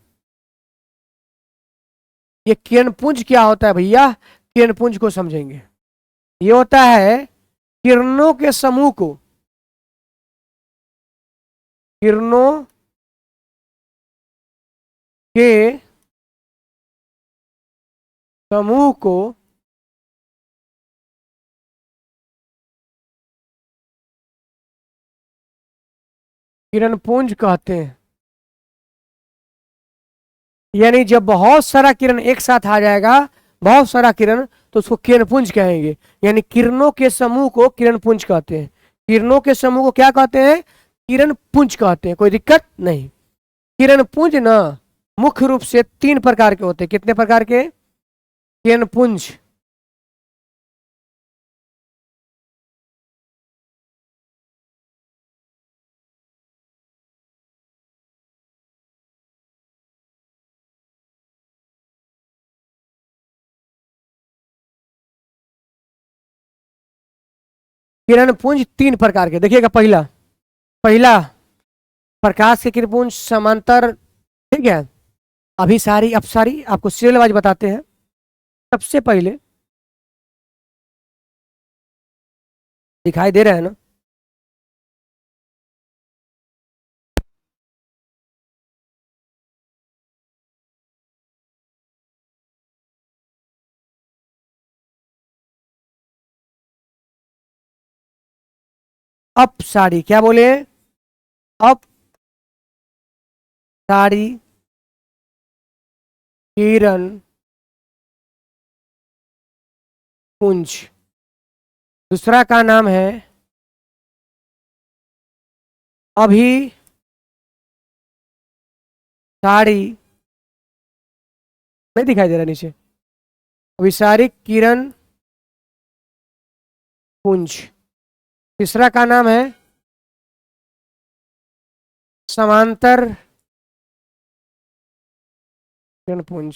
ये किरण पुंज क्या होता है भैया, किरण पुंज को समझेंगे। ये होता है किरणों के समूह को, किरणों के समूह को किरण पुंज कहते हैं। यानी जब बहुत सारा किरण एक साथ आ जाएगा, बहुत सारा किरण, तो उसको किरण पुंज कहेंगे। यानी किरणों के समूह को किरण पुंज कहते हैं। किरणों के समूह को क्या कहते हैं, किरण पुंज कहते हैं। कोई दिक्कत नहीं। किरण पुंज ना मुख्य रूप से 3 प्रकार के होते हैं। कितने प्रकार के, किरण पुंज। किरण पुंज 3 प्रकार के, देखिएगा। पहला पहला प्रकाश के किरण पुंज समांतर, ठीक है, अभिसारी अपसारी, आपको सीरियल वाइज बताते हैं। सबसे पहले दिखाई दे रहा है ना, अपसारी, क्या बोले, अपसारी किरण पुंज। दूसरा का नाम है अभिसारी, नहीं दिखाई दे रहा नीचे, अभिसारी किरण पुंज। तीसरा का नाम है समांतर किरण पुंज।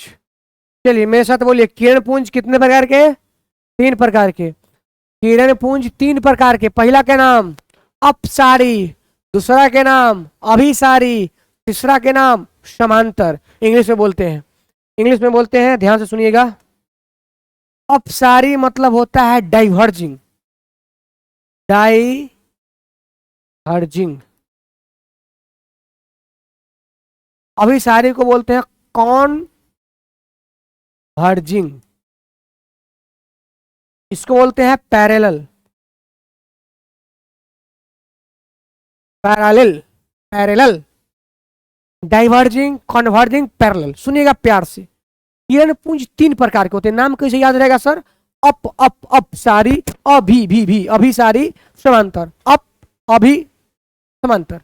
चलिए मेरे साथ बोलिए, किरण पुंज कितने प्रकार के, 3 प्रकार के। किरण पुंज 3 प्रकार के। पहला के नाम अपसारी, दूसरा के नाम अभिसारी, तीसरा के नाम समांतर। इंग्लिश में बोलते हैं, इंग्लिश में बोलते हैं, ध्यान से सुनिएगा। अपसारी मतलब होता है डाइवर्जिंग, डाइवर्जिंग। अभिसारी को बोलते हैं कॉनवर्जिंग, इसको बोलते हैं parallel, parallel, parallel, diverging, converging, parallel. सुनिएगा प्यार से। किरण पुंज 3 प्रकार के होते हैं। नाम कैसे याद रहेगा सर, अप सारी, भी अभिसारी, समांतर, अप अभि समांतर,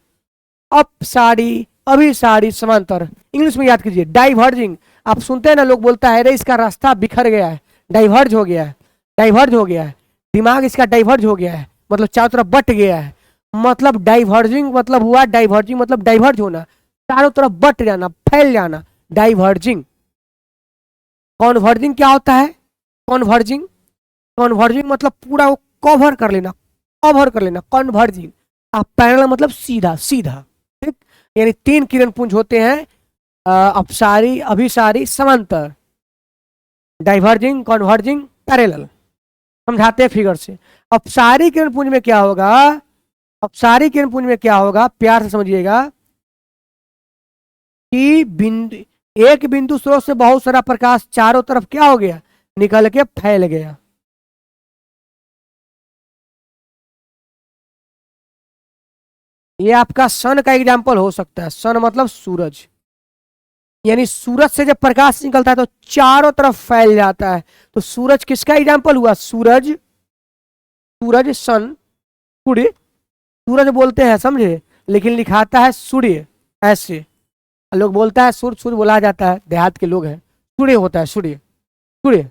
अप सारी अभिसारी समांतर। इंग्लिश में याद कीजिए। डाइवर्जिंग, आप सुनते हैं ना, लोग बोलता है अरे इसका रास्ता बिखर गया है, डाइवर्ज हो गया है, डाइवर्ज हो गया है, दिमाग इसका डाइवर्ज हो गया है, मतलब चारों तरफ बट गया है। मतलब डाइवर्जिंग मतलब हुआ, डाइवर्जिंग मतलब डाइवर्ज होना, चारों तरफ बट जाना, फैल जाना, डाइवर्जिंग। कॉन्वर्जिंग क्या होता है, कॉन्वर्जिंग, कॉन्वर्जिंग मतलब पूरा वो कवर कर लेना, कवर कर लेना, कॉन्वर्जिंग। आप पैरेलल मतलब सीधा सीधा, ठीक। यानी 3 किरण पुंज होते हैं, अपसारी, अभिसारी, समांतर, डाइवर्जिंग, कॉन्वर्जिंग, पैरेलल। समझाते हैं फिगर से। अपसारी किरण पुंज में क्या होगा, अपसारी किरण पुंज में क्या होगा, प्यार से समझिएगा कि बिंदु, एक बिंदु स्रोत से बहुत सारा प्रकाश चारों तरफ क्या हो गया, निकल के फैल गया। ये आपका सन का एग्जाम्पल हो सकता है। सन मतलब सूरज, यानी सूरज से जब प्रकाश निकलता है तो चारों तरफ फैल जाता है। तो सूरज किसका एग्जाम्पल हुआ, सूरज, सूरज, सन, सूर्य। सूरज बोलते हैं समझे, लेकिन लिखाता है सूर्य ऐसे। लोग बोलता है सूर्य, सूर्य बोला जाता है, देहात के लोग हैं, सूर्य होता है, सूर्य, सूर्य।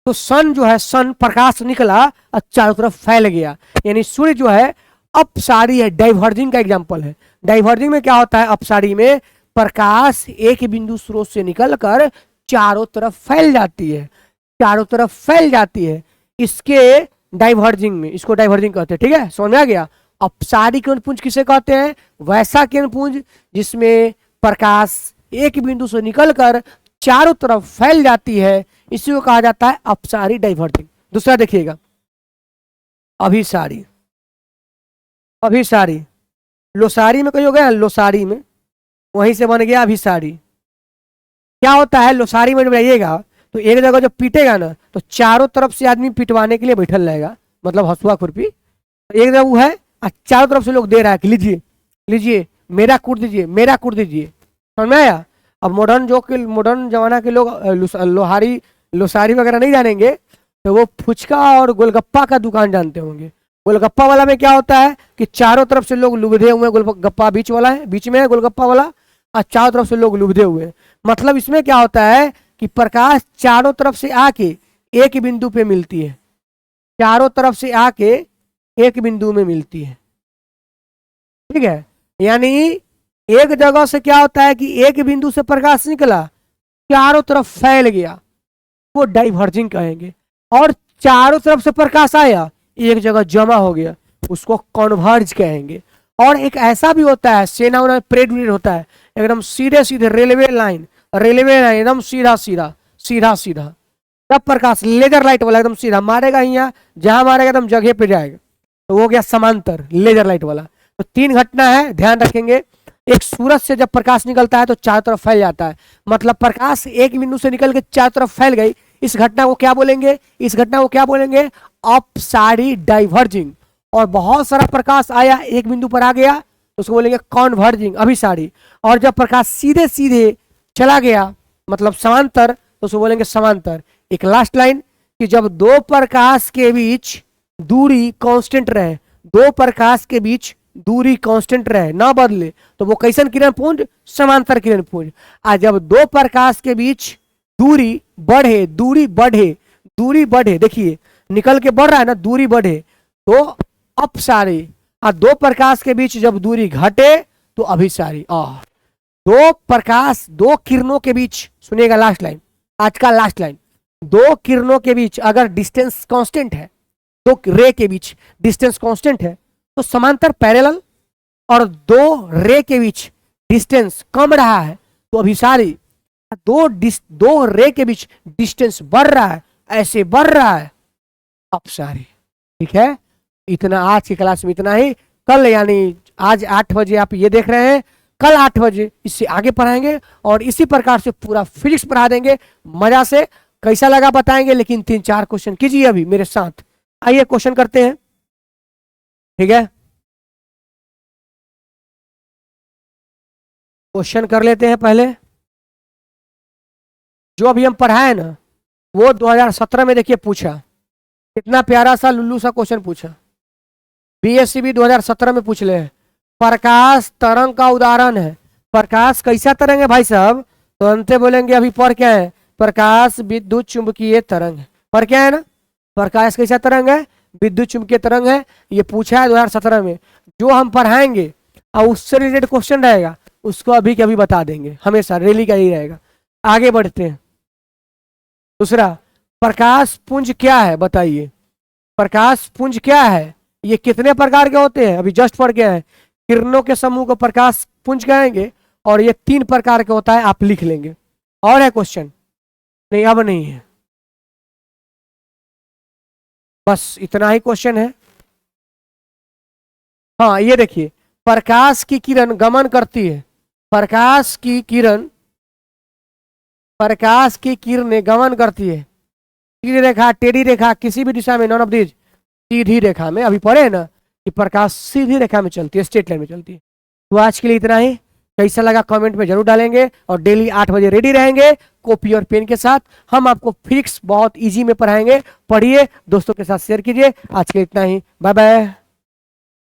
तो सन जो है, सन प्रकाश निकला और चारों तरफ फैल गया। यानी सूर्य जो है अपसारी है, डाइवर्जिंग का एग्जाम्पल है। डाइवर्जिंग में क्या होता है, अपसारी में प्रकाश एक बिंदु स्रोत से निकलकर चारों तरफ फैल जाती है, चारों तरफ फैल जाती है। इसके डाइवर्जिंग में, इसको डाइवर्जिंग कहते हैं। ठीक है, समझ में आ गया। अपसारी किरणपुंज किसे कहते हैं, वैसा किरणपुंज जिसमें प्रकाश एक बिंदु से निकलकर चारों तरफ फैल जाती है, इसी को कहा जाता है अपसारी डाइवर्जिंग। दूसरा देखिएगा, अभिसारी। अभिसारी लोसारी में कहीं हो गया, लोसारी में वहीं से बन गया अभिसारी। क्या होता है लोसारी में, जब जाइएगा तो एक जगह जब पीटेगा ना तो चारों तरफ से आदमी पिटवाने के लिए बैठल रहेगा, मतलब हसुआ खुरपी। एक जगह वो है और चारों तरफ से लोग दे रहा है कि लीजिए लीजिए, मेरा कूट दीजिए, मेरा कूट दीजिए। समझ में आया। अब मॉडर्न जमाना के लोग लोहारी लोसारी वगैरह नहीं जानेंगे, तो वो फुचका और गोलगप्पा का दुकान जानते होंगे। गोलगप्पा वाला में क्या होता है कि चारों तरफ से लोग लुभदे हुए, गोलगप्पा बीच वाला है, बीच में है गोलगप्पा वाला, और चारों तरफ से लोग लुभदे हुए। मतलब इसमें क्या होता है कि प्रकाश चारों तरफ से आके एक बिंदु पे मिलती है, चारों तरफ से आके एक बिंदु में मिलती है। ठीक है, यानी एक जगह से क्या होता है कि एक बिंदु से प्रकाश निकला, चारों तरफ फैल गया, वो डाइवर्जिंग कहेंगे। और चारों तरफ से प्रकाश आया, एक जगह जमा हो गया, उसको कॉन्वर्ज कहेंगे। और एक ऐसा भी होता है, सेना उना परेड होता है, एकदम सीधे सीधे रेलवे लाइन एकदम सीधा सीधा सीधा सीधा, तब प्रकाश लेजर लाइट वाला एकदम सीधा मारेगा, यहाँ जहां मारेगा एकदम जगह पे जाएगा, तो वो गया समांतर लेजर लाइट वाला। तो तीन घटना है, ध्यान रखेंगे। एक सूरज से जब प्रकाश निकलता है तो चारों तरफ फैल जाता है, मतलब प्रकाश एक बिंदु से निकल के चारों तरफ फैल गई, इस घटना को क्या बोलेंगे, इस घटना को क्या बोलेंगे, अपसारी डाइवर्जिंग। और बहुत सारा प्रकाश आया, एक बिंदु पर आ गया, तो उसको बोलेंगे कॉन्वर्जिंग, अभिसारी। और जब प्रकाश सीधे सीधे चला गया, मतलब समांतर, तो उसको बोलेंगे समांतर। एक लास्ट लाइन कि जब दो प्रकाश के बीच दूरी कांस्टेंट रहे, दो प्रकाश के बीच दूरी कांस्टेंट रहे, ना बदले, तो वो कैसन किरण पुंज, समांतर किरण पुंज। आज जब दो प्रकाश के बीच दूरी बढ़े, दूरी बढ़े, दूरी बढ़े, देखिए निकल के बढ़ रहा है ना, दूरी बढ़े तो अपसारी। और दो प्रकाश के बीच जब दूरी घटे तो अभिसारी। दो प्रकाश, दो किरणों के बीच, सुनिएगा लास्ट लाइन, आज का लास्ट लाइन, दो किरणों के बीच अगर डिस्टेंस कांस्टेंट है, दो रे के बीच डिस्टेंस कांस्टेंट है, तो समांतर पैरेलल। और दो रे के बीच डिस्टेंस कम रहा है तो अभिसारी। दो रे के बीच डिस्टेंस बढ़ रहा है, ऐसे बढ़ रहा है, अपसारी। ठीक है, इतना आज की क्लास में इतना ही। कल यानी आज 8 बजे आप ये देख रहे हैं, कल 8 बजे इससे आगे पढ़ाएंगे और इसी प्रकार से पूरा फिजिक्स पढ़ा देंगे मजा से। कैसा लगा बताएंगे, लेकिन 3-4 क्वेश्चन कीजिए अभी मेरे साथ। आइए क्वेश्चन करते हैं। ठीक है, क्वेश्चन कर लेते हैं पहले। जो अभी हम पढ़ाए ना, वो 2017 में देखिए पूछा, कितना प्यारा सा लुल्लू सा क्वेश्चन पूछा। बीएससीबी 2017 में पूछ ले, प्रकाश तरंग का उदाहरण है। प्रकाश कैसा तरंग है भाई साहब, तो अंते बोलेंगे अभी पर क्या है, प्रकाश विद्युत चुंबकीय तरंग है। पर क्या है ना, प्रकाश कैसा तरंग है, विद्युत चुंबकीय तरंग है। ये पूछा है 2017 में। जो हम पढ़ाएंगे और उससे रिलेटेड क्वेश्चन रहेगा, उसको अभी के अभी बता देंगे, हमेशा रैली का ही रहेगा। आगे बढ़ते हैं। दूसरा, प्रकाश पुंज क्या है बताइए, प्रकाश पुंज क्या है, ये कितने प्रकार के होते हैं, अभी जस्ट पढ़ गए हैं। किरणों के समूह को प्रकाश पुंज कहेंगे, और ये 3 प्रकार के होता है, आप लिख लेंगे। और है क्वेश्चन? नहीं, अब नहीं है, बस इतना ही क्वेश्चन है। हाँ, ये देखिए, प्रकाश की किरण गमन करती है, प्रकाश की किरणें गमन करती है, सीधी रेखा, टेढ़ी रेखा, किसी भी दिशा में, नॉन ऑफ दीज, सीधी रेखा में। अभी पढ़े ना कि प्रकाश सीधी रेखा में चलती है, स्ट्रेट लाइन में चलती है। तो आज के लिए इतना ही। कैसा लगा कमेंट में जरूर डालेंगे, और डेली 8 बजे रेडी रहेंगे कॉपी और पेन के साथ। हम आपको फिजिक्स बहुत इजी में पढ़ाएंगे, पढ़िए, दोस्तों के साथ शेयर कीजिए। आज के लिए इतना ही, बाय बाय।